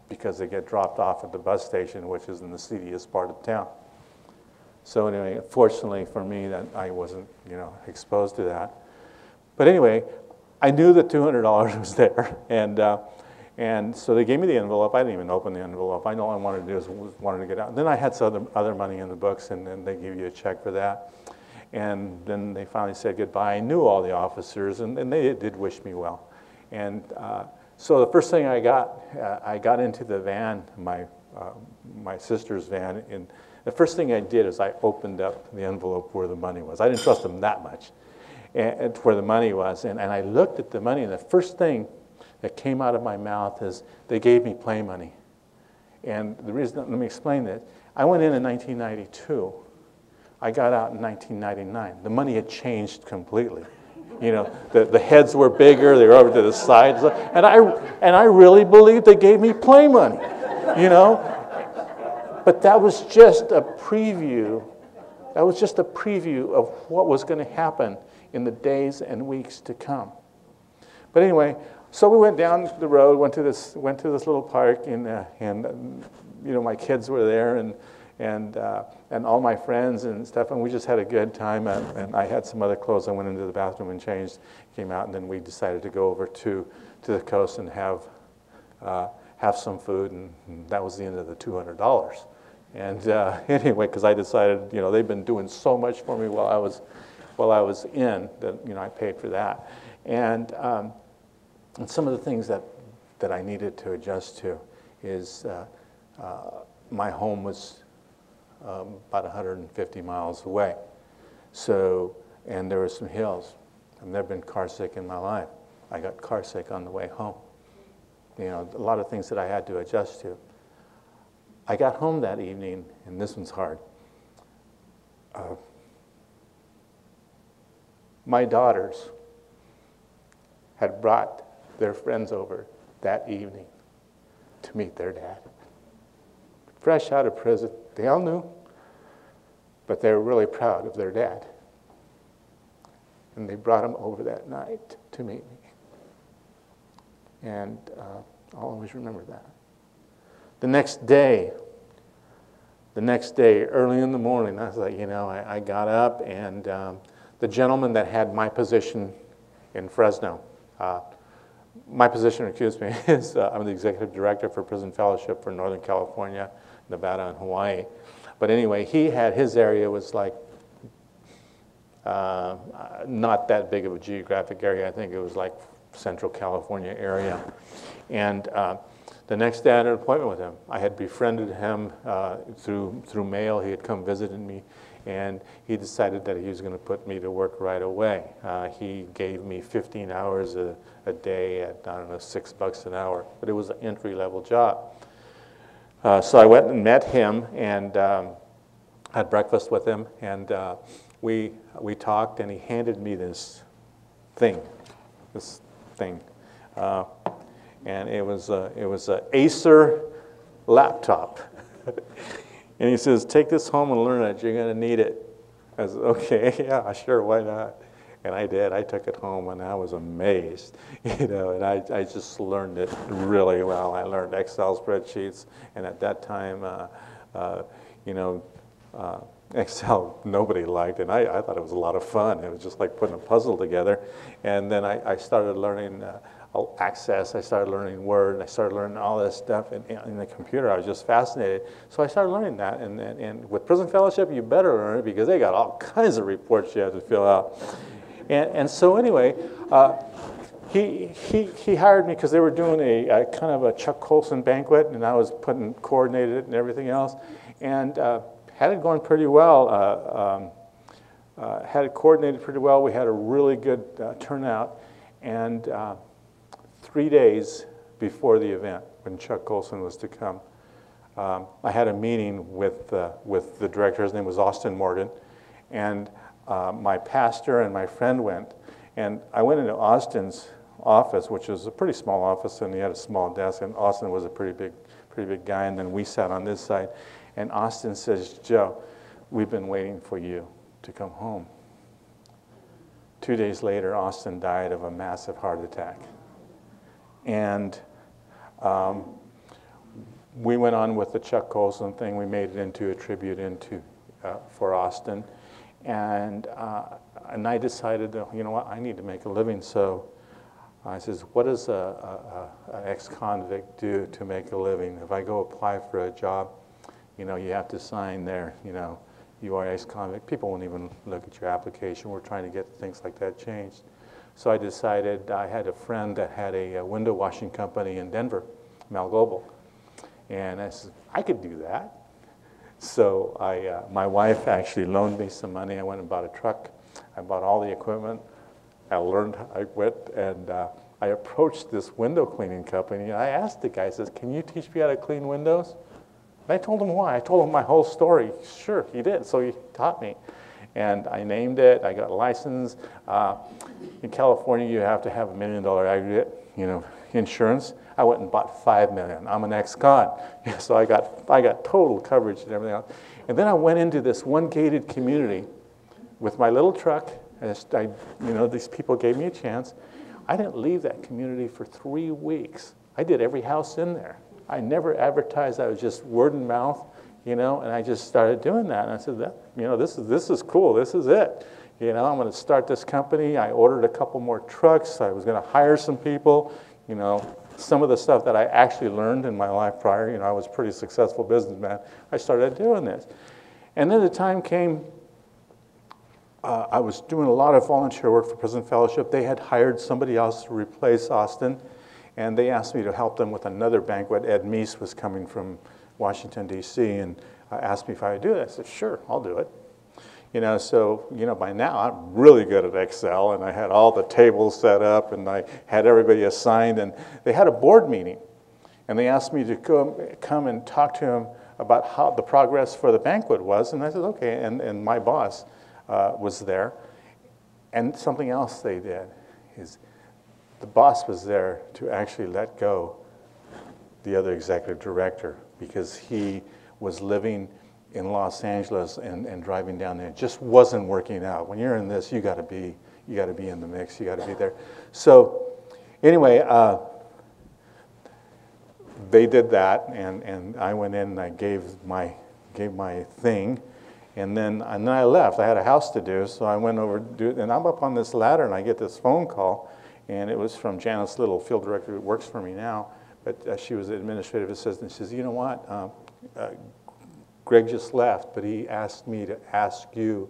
because they get dropped off at the bus station, which is in the seediest part of town. So anyway, fortunately for me, that I wasn't, exposed to that. But anyway, I knew the $200 was there, and so they gave me the envelope. I didn't even open the envelope. I know all I wanted to do was wanted to get out. Then I had some other money in the books, and then they give you a check for that. And then they finally said goodbye. I knew all the officers, and they did wish me well. And so the first thing I got into the van, my sister's van, and the first thing I did is I opened up the envelope where the money was. I didn't trust them that much, and where the money was. And I looked at the money, and the first thing that came out of my mouth is they gave me play money. And the reason, let me explain that. I went in 1992. I got out in 1999. The money had changed completely. The heads were bigger, they were over to the sides. And I really believed they gave me play money, But that was just a preview. That was just a preview of what was going to happen in the days and weeks to come. But anyway, so we went down the road, went to this little park, and my kids were there, and all my friends and stuff, and we just had a good time. And I had some other clothes. I went into the bathroom and changed, came out, and then we decided to go over to the coast and have some food, and that was the end of the $200. And anyway, because I decided, they've been doing so much for me while I was in that, I paid for that. And some of the things that I needed to adjust to is my home was about 150 miles away. So, and there were some hills. I've never been car sick in my life. I got car sick on the way home. A lot of things that I had to adjust to. I got home that evening, and this one's hard. My daughters had brought their friends over that evening to meet their dad. Fresh out of prison, they all knew, but they were really proud of their dad. And they brought him over that night to meet me. And I'll always remember that. The next day, early in the morning, I was like, I got up, and the gentleman that had my position in Fresno, my position, is I'm the executive director for Prison Fellowship for Northern California, Nevada, and Hawaii. But anyway, he had, his area was like not that big of a geographic area. I think it was like Central California area. And the next day I had an appointment with him. I had befriended him through mail. He had come visiting me, and he decided that he was going to put me to work right away. He gave me 15 hours a day at, I don't know, $6 an hour, but it was an entry-level job. So I went and met him and had breakfast with him, and we talked, and he handed me this thing. And it was a Acer laptop. And he says, take this home and learn it. You're going to need it. I said, okay, yeah, sure, why not? And I did. I took it home, and I was amazed, and I just learned it really well. I learned Excel spreadsheets, and at that time, Excel nobody liked, and I thought it was a lot of fun. It was just like putting a puzzle together. And then I started learning Access, I started learning Word, and I started learning all this stuff in the computer. I was just fascinated. So I started learning that, and with Prison Fellowship, you better learn it because they got all kinds of reports you have to fill out. And so anyway, he hired me because they were doing a kind of a Chuck Colson banquet, and I was coordinated it and everything else. And had it going pretty well, had it coordinated pretty well. We had a really good turnout. And 3 days before the event, when Chuck Colson was to come, I had a meeting with the director. His name was Austin Morgan. And my pastor and my friend went. And I went into Austin's office, which was a pretty small office, and he had a small desk. And Austin was a pretty big guy. And then we sat on this side. And Austin says, Joe, we've been waiting for you to come home. 2 days later, Austin died of a massive heart attack. And we went on with the Chuck Colson thing. We made it into a tribute for Austin. And I decided, you know what, I need to make a living. So I says, what does an ex-convict do to make a living? If I go apply for a job, you have to sign there, you are ex-convict. People won't even look at your application. We're trying to get things like that changed. So I decided, I had a friend that had a window washing company in Denver, Mal Global. And I said, I could do that. So my wife actually loaned me some money. I went and bought a truck. I bought all the equipment. I went and I approached this window cleaning company. I asked the guy, I says, can you teach me how to clean windows? And I told him why. I told him my whole story. Sure, he did. So he taught me. And I named it. I got a license. In California, you have to have $1 million aggregate, insurance. I went and bought $5 million. I'm an ex-con, so I got total coverage and everything else. And then I went into this one gated community with my little truck. These people gave me a chance. I didn't leave that community for 3 weeks. I did every house in there. I never advertised. I was just word of mouth. And I just started doing that. And I said, this is cool. This is it. I'm going to start this company. I ordered a couple more trucks. I was going to hire some people. Some of the stuff that I actually learned in my life prior. I was a pretty successful businessman. I started doing this. And then the time came, I was doing a lot of volunteer work for Prison Fellowship. They had hired somebody else to replace Austin. And they asked me to help them with another banquet. Ed Meese was coming from Washington, D.C., and asked me if I would do it. I said, sure, I'll do it. By now, I'm really good at Excel, and I had all the tables set up, and I had everybody assigned, and they had a board meeting, and they asked me to come and talk to them about how the progress for the banquet was, and I said, okay, and my boss was there. And something else they did is the boss was there to actually let go the other executive director, because he was living in Los Angeles and driving down there. It just wasn't working out. When you're in this, you got to be in the mix. You got to be there. So anyway, they did that, and I went in and I gave my thing, and then I left. I had a house to do, so I went over to do it, and I'm up on this ladder, and I get this phone call, and it was from Janice Little, field director who works for me now. But she was an administrative assistant. She says, you know what? Greg just left, but he asked me to ask you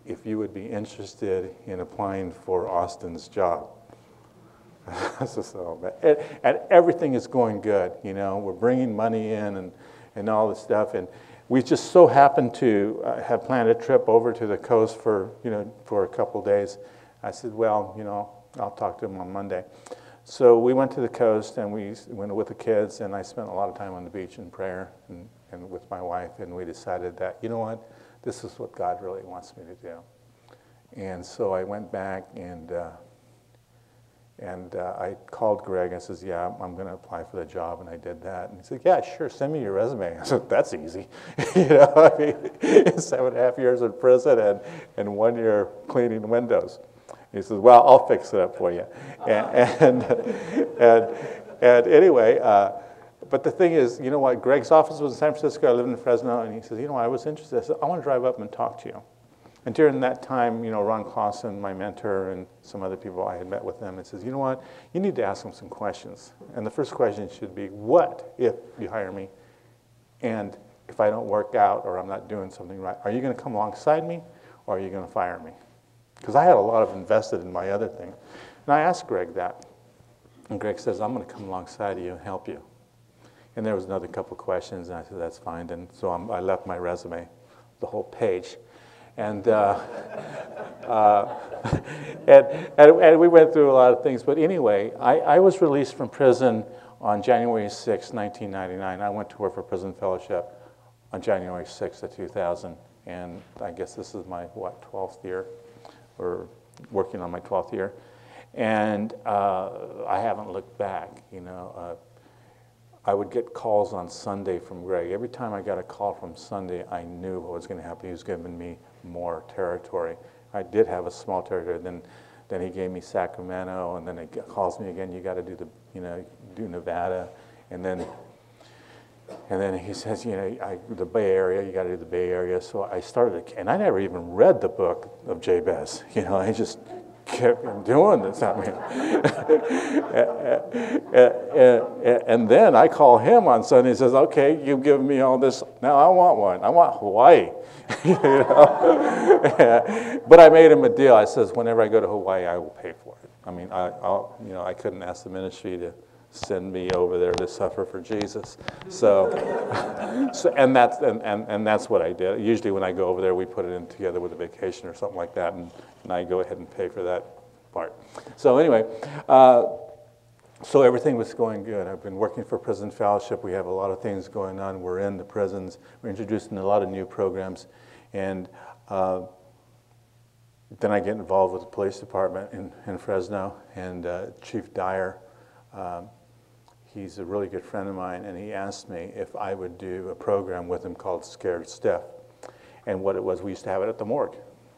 if you would be interested in applying for Austin's job. I said, "Oh, man." And everything is going good, you know. We're bringing money in and all this stuff. And we just so happened to have planned a trip over to the coast for a couple days. I said, well, I'll talk to him on Monday. So we went to the coast, and we went with the kids, and I spent a lot of time on the beach in prayer and with my wife, and we decided that, you know what, this is what God really wants me to do. And so I went back, and I called Greg. I says, yeah, I'm going to apply for the job, and I did that. And he said, yeah, sure, send me your resume. I said, that's easy. I mean, 7.5 years in prison and 1 year cleaning windows. He says, well, I'll fix it up for you. And anyway, but the thing is, you know what? Greg's office was in San Francisco. I lived in Fresno, and he says, I was interested. I said, I want to drive up and talk to you. And during that time, Ron Clausen, my mentor, and some other people, I had met with them, and says, you know what? You need to ask them some questions. And the first question should be, what if you hire me? And if I don't work out or I'm not doing something right, are you going to come alongside me, or are you going to fire me? Because I had a lot of invested in my other thing. And I asked Greg that. And Greg says, I'm going to come alongside of you and help you. And there was another couple of questions, and I said, that's fine. And so I left my resume, the whole page. And, and we went through a lot of things. But anyway, I was released from prison on January 6, 1999. I went to work for Prison Fellowship on January 6 of 2000. And I guess this is my, 12th year, or working on my 12th year. And I haven't looked back, I would get calls on Sunday from Greg. Every time I got a call from Sunday, I knew what was going to happen. He was giving me more territory. I did have a small territory. Then he gave me Sacramento, and then he calls me again. You got to do do Nevada, and then he says, the Bay Area. You got to do the Bay Area. So I started, and I never even read the book of Jabez. I just kept doing this. I mean, and then I call him on Sunday and says, okay, you've given me all this. Now I want one. I want Hawaii. But I made him a deal. I says, whenever I go to Hawaii, I will pay for it. I mean, I couldn't ask the ministry to send me over there to suffer for Jesus. So that's what I did. Usually when I go over there, we put it in together with a vacation or something like that, and I go ahead and pay for that part. So anyway, so everything was going good. I've been working for Prison Fellowship. We have a lot of things going on. We're in the prisons. We're introducing a lot of new programs. And then I get involved with the police department in Fresno, and Chief Dyer, he's a really good friend of mine, and he asked me if I would do a program with him called Scared Stiff. And what it was, we used to have it at the morgue.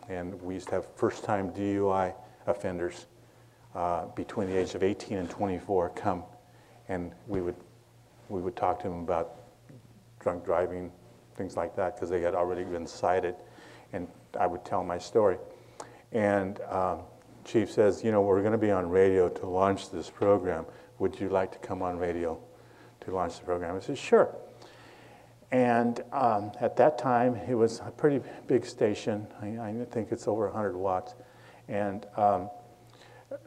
And we used to have first-time DUI offenders between the age of 18 and 24 come, and we would talk to them about drunk driving, things like that, because they had already been cited, and I would tell my story. And Chief says, we're going to be on radio to launch this program. Would you like to come on radio to launch the program? I said, sure. And at that time, it was a pretty big station. I think it's over 100 watts. And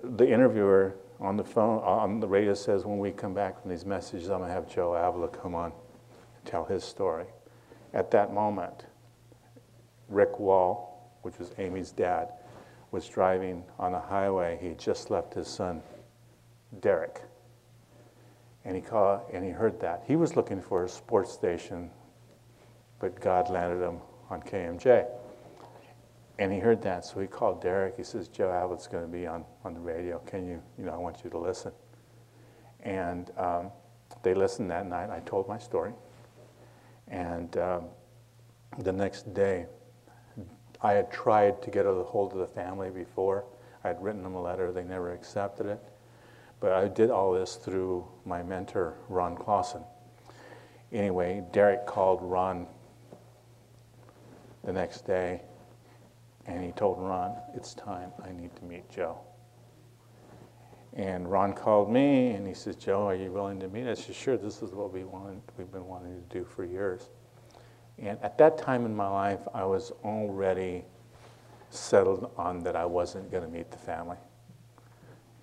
the interviewer on the phone, on the radio, says, when we come back from these messages, I'm going to have Joe Avila come on and tell his story. At that moment, Rick Wall, which was Amy's dad, was driving on a highway. He had just left his son, Derek. And he heard that. He was looking for a sports station, but God landed him on KMJ. And he heard that, so he called Derek. He says, Joe Avila's going to be on the radio. Can you, I want you to listen. And they listened that night. I told my story. And the next day, I had tried to get a hold of the family before. I had written them a letter. They never accepted it. But I did all this through my mentor, Ron Clausen. Anyway, Derek called Ron the next day, and he told Ron, it's time, I need to meet Joe. And Ron called me, and he says, Joe, are you willing to meet? I said, sure, this is what we've been wanting to do for years. And at that time in my life, I was already settled on that I wasn't going to meet the family.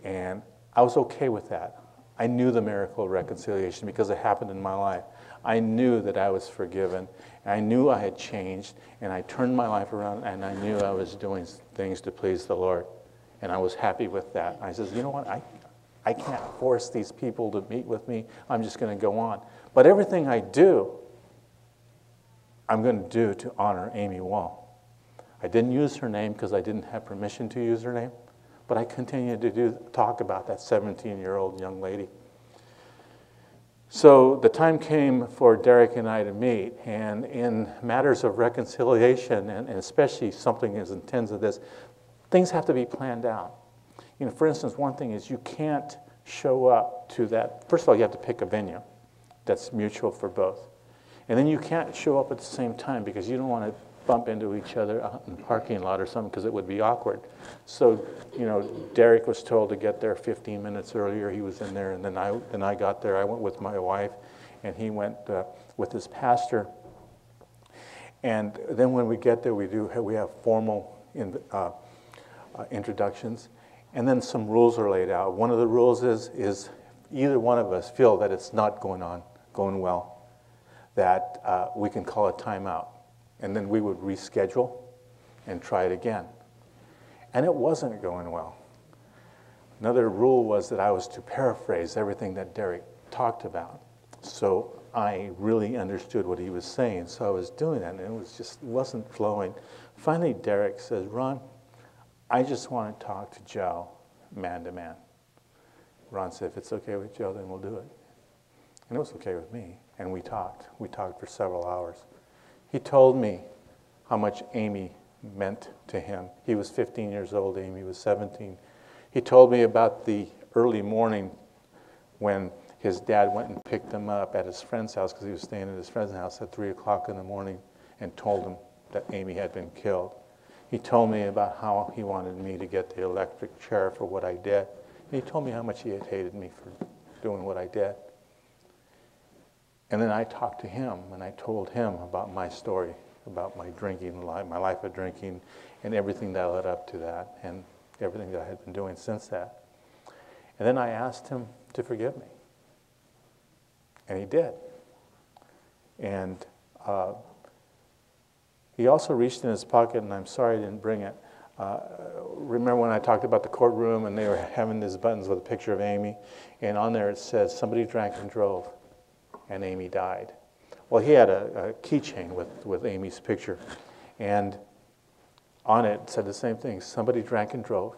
And I was okay with that. I knew the miracle of reconciliation because it happened in my life. I knew that I was forgiven. And I knew I had changed. And I turned my life around, and I knew I was doing things to please the Lord. And I was happy with that. I said, you know what? I can't force these people to meet with me. I'm just going to go on. But everything I do, I'm going to do to honor Amy Wall. I didn't use her name because I didn't have permission to use her name. But I continued to talk about that 17-year-old young lady. So the time came for Derek and I to meet, and in matters of reconciliation, and especially something as intense as this, things have to be planned out. You know, for instance, one thing is you can't show up to that. First of all, you have to pick a venue that's mutual for both. And then you can't show up at the same time because you don't want to bump into each other out in the parking lot or something because it would be awkward. So, you know, Derek was told to get there 15 minutes earlier. He was in there, and then I got there. I went with my wife, and he went with his pastor. And then when we get there, we have formal introductions, and then some rules are laid out. One of the rules is either one of us feel that it's not going well, that we can call a timeout. And then we would reschedule and try it again. And it wasn't going well. Another rule was that I was to paraphrase everything that Derek talked about. So I really understood what he was saying. So I was doing that, and it wasn't flowing. Finally, Derek says, Ron, I just want to talk to Joe man to man. Ron said, if it's okay with Joe, then we'll do it. And it was okay with me. And we talked. We talked for several hours. He told me how much Amy meant to him. He was 15 years old, Amy was 17. He told me about the early morning when his dad went and picked him up at his friend's house because he was staying at his friend's house at 3 o'clock in the morning and told him that Amy had been killed. He told me about how he wanted me to get the electric chair for what I did. And he told me how much he had hated me for doing what I did. And then I talked to him, and I told him about my story, about my drinking life, my life of drinking, and everything that led up to that, and everything that I had been doing since that. And then I asked him to forgive me. And he did. And he also reached in his pocket, and I'm sorry I didn't bring it. Remember when I talked about the courtroom, and they were having these buttons with a picture of Amy, and on there it says, somebody drank and drove. And Amy died. Well, he had a keychain with Amy's picture, and on it said the same thing. Somebody drank and drove,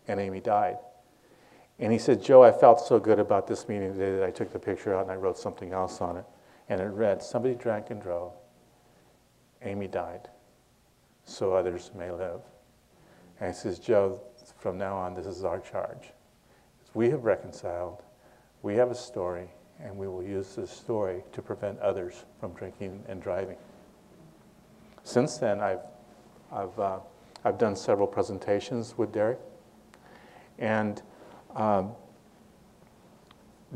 and Amy died. And he said, Joe, I felt so good about this meeting today that I took the picture out and I wrote something else on it. And it read, somebody drank and drove, Amy died, so others may live. And he says, Joe, from now on, this is our charge. We have reconciled. We have a story. And we will use this story to prevent others from drinking and driving. Since then, I've done several presentations with Derek, and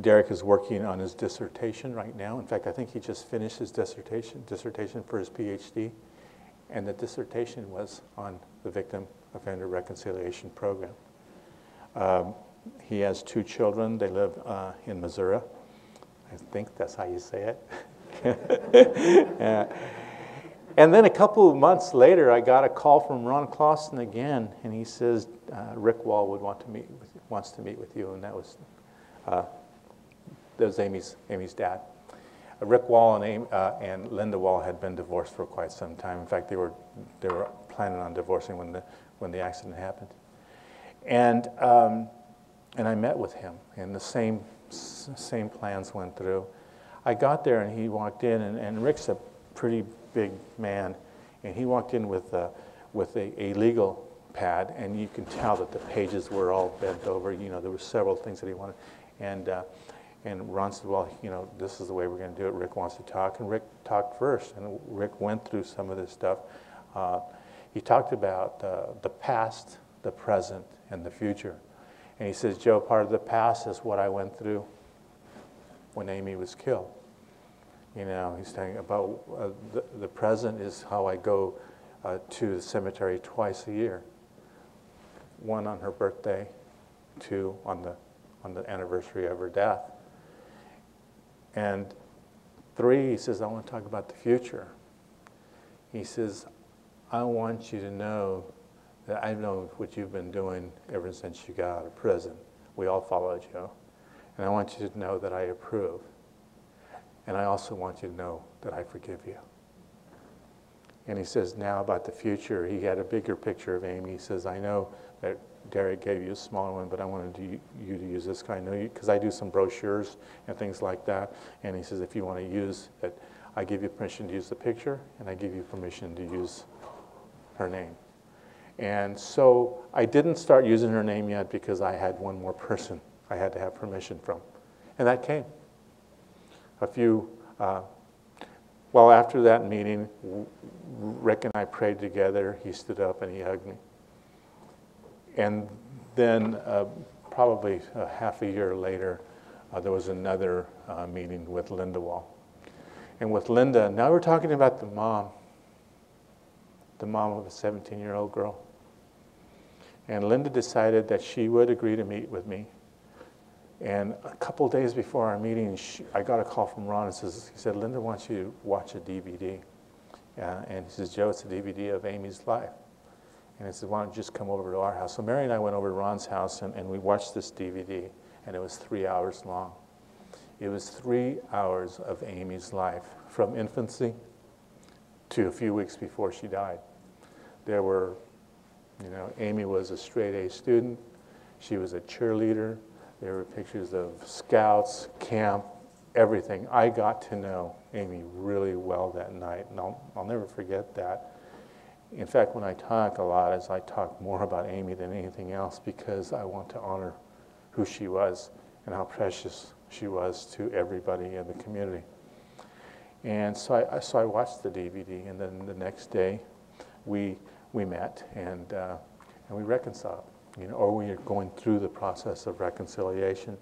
Derek is working on his dissertation right now. In fact, I think he just finished his dissertation for his PhD, and the dissertation was on the Victim Offender Reconciliation Program. He has 2 children. They live in Missouri. I think that's how you say it. And then a couple of months later, I got a call from Ron Clausen again, and he says, Rick Wall wants to meet with you, and that was Amy's dad. Rick Wall and Linda Wall had been divorced for quite some time. In fact, they were planning on divorcing when the accident happened. And I met with him, and the same plans went through. I got there, and he walked in, and Rick's a pretty big man, and he walked in with a legal pad, and you can tell that the pages were all bent over. You know, there were several things that he wanted, and Ron said, well, you know, this is the way we're going to do it. Rick wants to talk, and Rick talked first, and Rick went through some of this stuff. He talked about the past, the present, and the future. And he says, Joe, part of the past is what I went through when Amy was killed. You know, he's saying about the present is how I go to the cemetery twice a year. One on her birthday, two on the anniversary of her death. And three, he says, I want to talk about the future. He says, I want you to know that I know what you've been doing ever since you got out of prison. We all followed you. And I want you to know that I approve. And I also want you to know that I forgive you. And he says, now about the future, he had a bigger picture of Amy. He says, I know that Derek gave you a smaller one, but I wanted you to use this guy. I know you, because I do some brochures and things like that. And he says, if you want to use it, I give you permission to use the picture, and I give you permission to use her name. And so I didn't start using her name yet because I had one more person I had to have permission from. And that came. Well, after that meeting, Rick and I prayed together. He stood up and he hugged me. And then probably half a year later, there was another meeting with Linda Wall. And with Linda, now we're talking about the mom of a 17-year-old girl. And Linda decided that she would agree to meet with me. And a couple days before our meeting, I got a call from Ron. He said, Linda wants you to watch a DVD. And he says, Joe, it's a DVD of Amy's life. And he said, why don't you just come over to our house? So Mary and I went over to Ron's house, and we watched this DVD. And it was 3 hours long. It was 3 hours of Amy's life, from infancy to a few weeks before she died. There were, Amy was a straight-A student. She was a cheerleader. There were pictures of scouts, camp, everything. I got to know Amy really well that night, and I'll never forget that. In fact, when I talk a lot, I talk more about Amy than anything else because I want to honor who she was and how precious she was to everybody in the community. And so I watched the DVD, and then the next day we met and we reconciled. Or we are going through the process of reconciliation.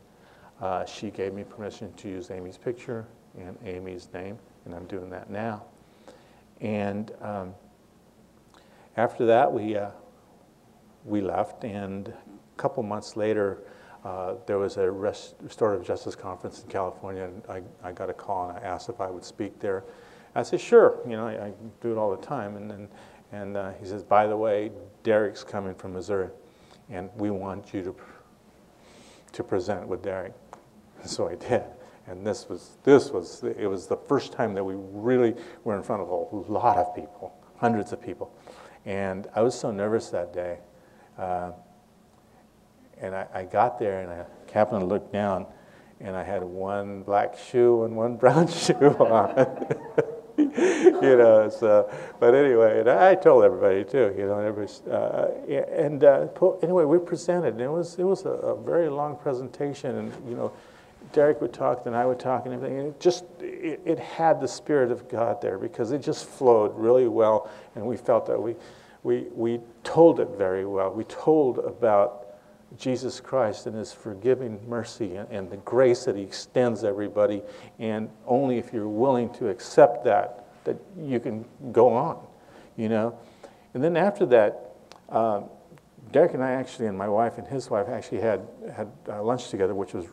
She gave me permission to use Amy's picture and Amy's name, and I'm doing that now. And after that, we left, and a couple months later, there was a restorative justice conference in California, and I got a call, and I asked if I would speak there. I said, sure, I do it all the time. And he says, by the way, Derek's coming from Missouri, and we want you to present with Derek. And so I did. And it was the first time that we really were in front of a lot of people, hundreds of people. And I was so nervous that day. And I got there, and I happened to look down, and I had one black shoe and one brown shoe on. But anyway, and I told everybody too, anyway, we presented, and it was a very long presentation, and Derek would talk, then I would talk, and everything. And it had the Spirit of God there because it just flowed really well, and we felt that we told it very well. We told about Jesus Christ and His forgiving mercy and the grace that He extends everybody, and only if you're willing to accept that you can go on, And then after that, Derek and I actually, and my wife and his wife actually had lunch together, which was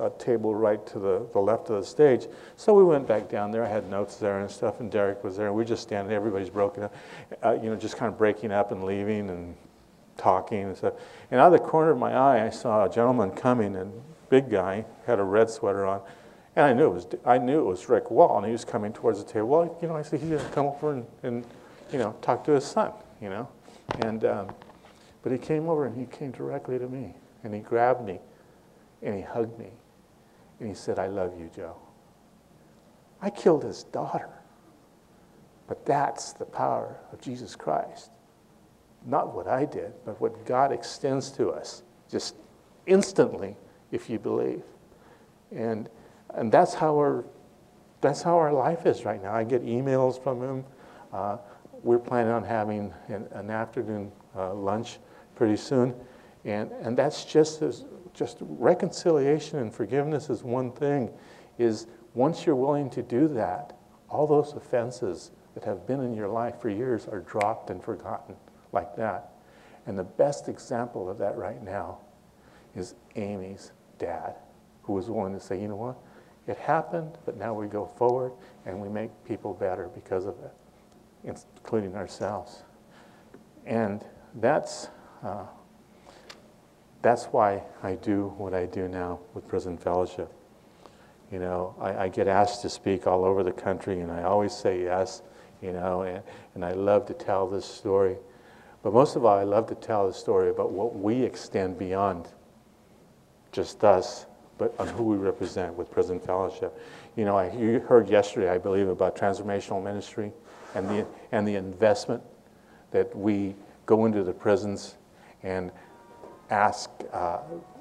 a table right to the left of the stage. So we went back down there. I had notes there and stuff, and Derek was there. And we just standing. Everybody's broken up, just kind of breaking up and leaving and talking and stuff. And out of the corner of my eye, I saw a gentleman coming, and big guy, had a red sweater on. And I knew it was Rick Wall, and he was coming towards the table. Well, I said, he's going to come over and talk to his son, And, but he came over, and he came directly to me, and he grabbed me, and he hugged me, and he said, I love you, Joe. I killed his daughter, but that's the power of Jesus Christ. Not what I did, but what God extends to us, just instantly, if you believe. And that's how our life is right now. I get emails from him. We're planning on having an afternoon lunch pretty soon, and that's just reconciliation and forgiveness is one thing. Is once you're willing to do that, all those offenses that have been in your life for years are dropped and forgotten like that. And the best example of that right now is Amy's dad, who was willing to say, you know what, it happened, but now we go forward and we make people better because of it, including ourselves. And that's why I do what I do now with Prison Fellowship. You know, I get asked to speak all over the country, and I always say yes, you know, and I love to tell this story. But most of all, I love to tell the story about what we extend beyond just us, but on who we represent with Prison Fellowship. You know, you heard yesterday, I believe, about transformational ministry and the investment that we go into the prisons and ask,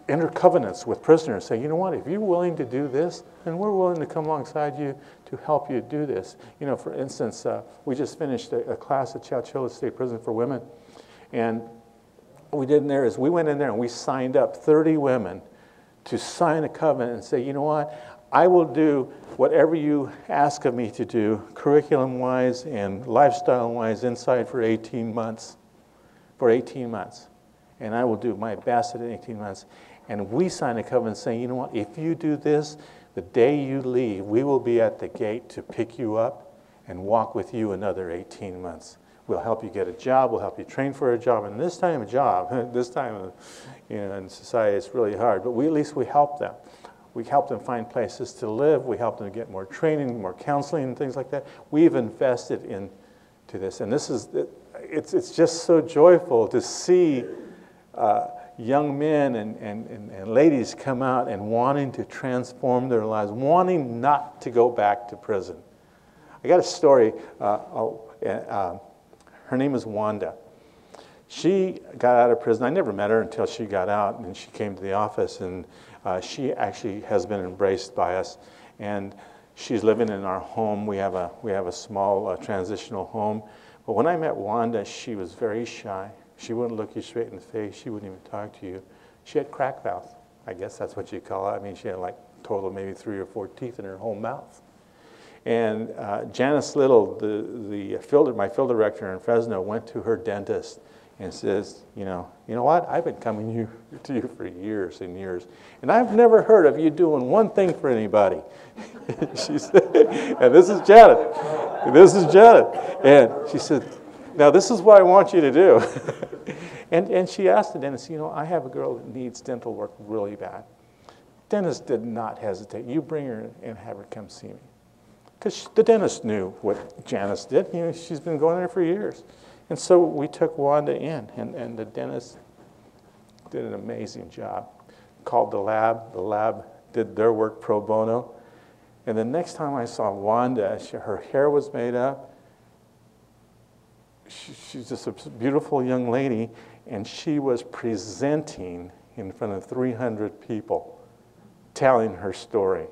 enter covenants with prisoners. Say, you know what, if you're willing to do this, then we're willing to come alongside you to help you do this. You know, for instance, we just finished a class at Chowchilla State Prison for Women. And what we did in there is we went in there and we signed up 30 women to sign a covenant and say, you know what, I will do whatever you ask of me to do, curriculum-wise and lifestyle-wise, inside for 18 months. For 18 months. And I will do my best at 18 months. And we signed a covenant saying, you know what, if you do this, the day you leave, we will be at the gate to pick you up and walk with you another 18 months. We'll help you get a job. We'll help you train for a job. And this time a job, this time, you know, in society, it's really hard. But at least we help them. We help them find places to live. We help them get more training, more counseling, and things like that. We've invested into this. And this is, it's just so joyful to see young men and ladies come out and wanting to transform their lives, wanting not to go back to prison. I got a story. Her name is Wanda. She got out of prison. I never met her until she got out, and she came to the office, and she actually has been embraced by us, and she's living in our home. We have a small transitional home. But when I met Wanda, she was very shy. She wouldn't look you straight in the face. She wouldn't even talk to you. She had crack mouth. I guess that's what you call it. I mean, she had like total maybe 3 or 4 teeth in her whole mouth. And Janice Little, my field director in Fresno, went to her dentist and says, you know what? I've been coming to you for years and years, and I've never heard of you doing one thing for anybody. She said, and this is Janet. This is Janet. And she said, now this is what I want you to do. and she asked the dentist, you know, I have a girl that needs dental work really bad. Dentist did not hesitate. You bring her and have her come see me. Because the dentist knew what Janice did. You know, she's been going there for years. And so we took Wanda in, and the dentist did an amazing job. Called the lab. The lab did their work pro bono. And the next time I saw Wanda, her hair was made up. She's just a beautiful young lady, and she was presenting in front of 300 people, telling her story.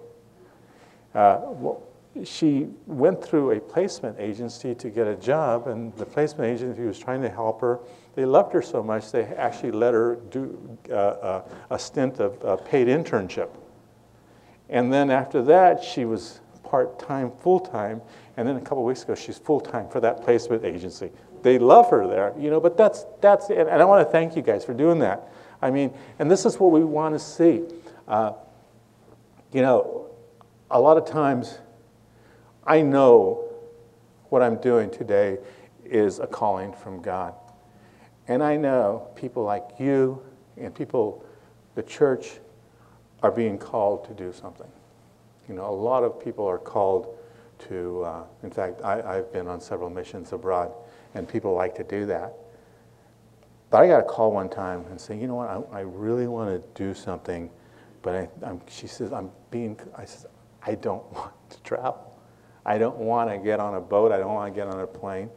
She went through a placement agency to get a job, and the placement agency was trying to help her. They loved her so much, they actually let her do a stint of paid internship. And then after that, she was part-time, full-time, and then a couple of weeks ago, she's full-time for that placement agency. They love her there, you know, but that's it. And I want to thank you guys for doing that. I mean, and this is what we want to see. You know, a lot of times, I know what I'm doing today is a calling from God. And I know people like you and people, the church, are being called to do something. You know, a lot of people are called to, in fact, I've been on several missions abroad, and people like to do that. But I got a call one time and say, you know what, I really want to do something, but she says, I said, I don't want to travel. I don't want to get on a boat. I don't want to get on a plane.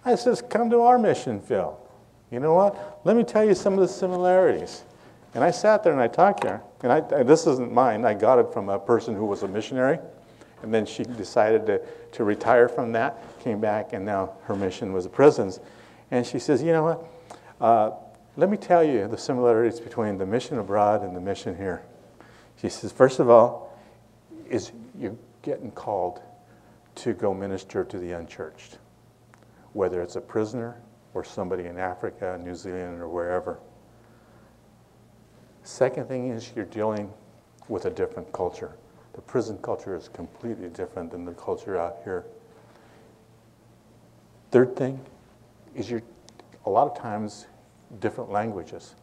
I says, come to our mission field. You know what? Let me tell you some of the similarities. And I sat there and I talked to her. And this isn't mine. I got it from a person who was a missionary. And then she decided to retire from that, came back, and now her mission was the prisons. And she says, you know what? Let me tell you the similarities between the mission abroad and the mission here. She says, first of all, is you getting called to go minister to the unchurched, whether it's a prisoner or somebody in Africa, New Zealand, or wherever. Second thing is you're dealing with a different culture. The prison culture is completely different than the culture out here. Third thing is a lot of times different languages.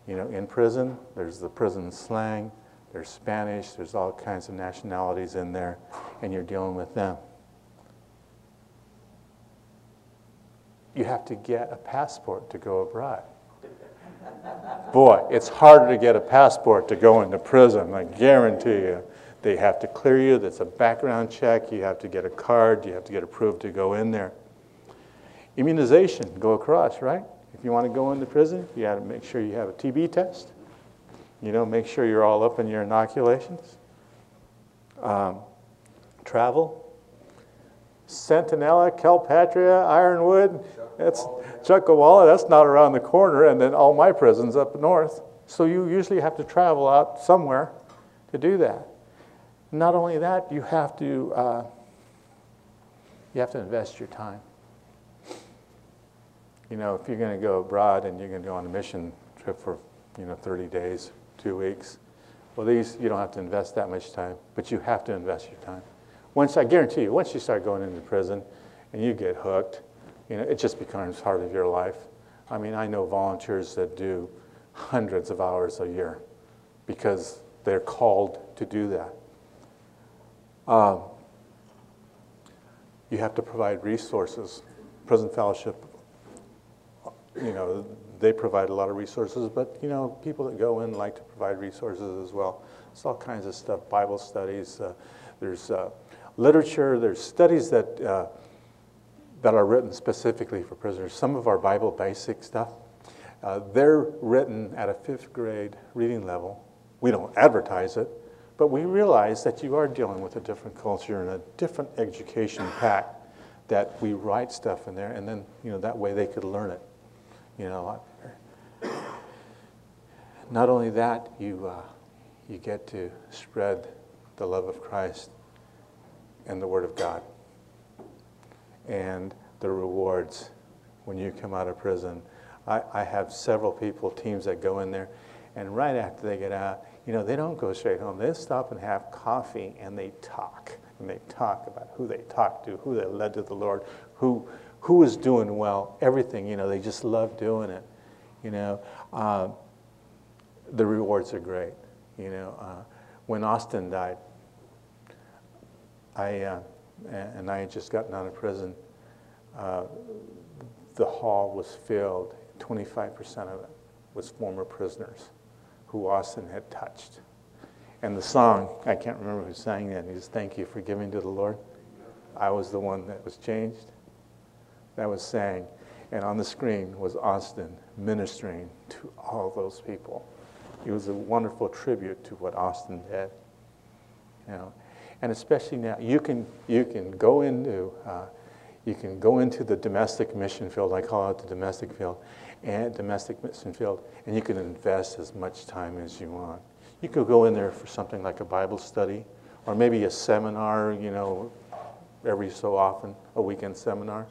You know, in prison, there's the prison slang, there's Spanish, there's all kinds of nationalities in there, and you're dealing with them. You have to get a passport to go abroad. Boy, it's harder to get a passport to go into prison, I guarantee you. They have to clear you, there's a background check, you have to get a card, you have to get approved to go in there. Immunization, go across, right? If you want to go into prison, you got to make sure you have a TB test. You know, make sure you're all up in your inoculations. Travel. Centinela, Calpatria, Ironwood, that's Chuckawalla, that's not around the corner, and then all my prisons up north. So you usually have to travel out somewhere to do that. Not only that, you have to invest your time. You know, if you're going to go abroad and you're going to go on a mission trip for, 30 days, 2 weeks, well, you don't have to invest that much time, but you have to invest your time. I guarantee you, once you start going into prison and you get hooked, it just becomes part of your life. I mean, I know volunteers that do hundreds of hours a year because they're called to do that. You have to provide resources. Prison Fellowship, they provide a lot of resources, but, people that go in like to provide resources as well. It's all kinds of stuff, Bible studies, there's literature, there's studies that are written specifically for prisoners. Some of our Bible basic stuff, they're written at a 5th grade reading level. We don't advertise it, but we realize that you are dealing with a different culture and a different education pack, that we write stuff in there, and then, that way they could learn it. Not only that, you get to spread the love of Christ and the Word of God. And the rewards when you come out of prison. I have several teams that go in there, and right after they get out, they don't go straight home. They stop and have coffee, and they talk. And they talk about who they talked to, who they led to the Lord, who is doing well, everything. They just love doing it. The rewards are great. When Austin died, I had just gotten out of prison. The hall was filled. 25% of it was former prisoners who Austin had touched. And the song, I can't remember who sang that. He says, "Thank you for giving to the Lord." I was the one that was changed. That was sang. And on the screen was Austin ministering to all those people. It was a wonderful tribute to what Austin did. And especially now, you can go into the domestic mission field. I call it the domestic mission field, and you can invest as much time as you want. You could go in there for something like a Bible study, or maybe a seminar, every so often, a weekend seminar.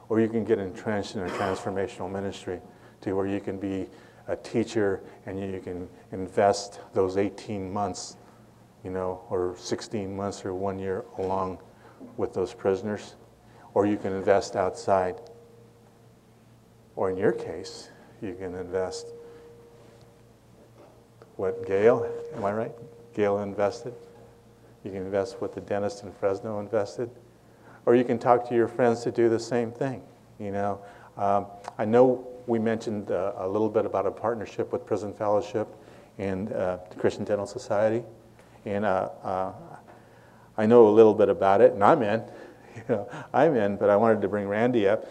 Or you can get entrenched in a transformational ministry to where you can be a teacher and you can invest those 18 months, or 16 months or 1 year along with those prisoners. Or you can invest outside. Or in your case, you can invest what Gail, am I right? Gail invested. You can invest what the dentist in Fresno invested. Or you can talk to your friends to do the same thing. I know we mentioned a little bit about a partnership with Prison Fellowship and the Christian Dental Society, and I know a little bit about it, and I'm in. But I wanted to bring Randy up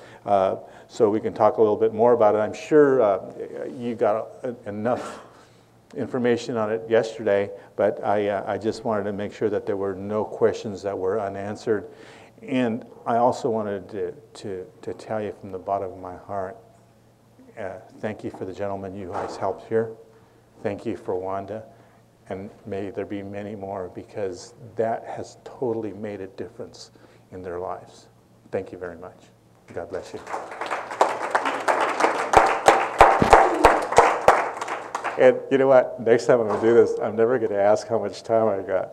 so we can talk a little bit more about it. I'm sure you got enough information on it yesterday, but I just wanted to make sure that there were no questions that were unanswered. And I also wanted to tell you from the bottom of my heart, thank you for the gentleman you guys helped here. Thank you for Wanda. And may there be many more, because that has totally made a difference in their lives. Thank you very much. God bless you. And you know what? Next time I'm going to do this, I'm never going to ask how much time I got.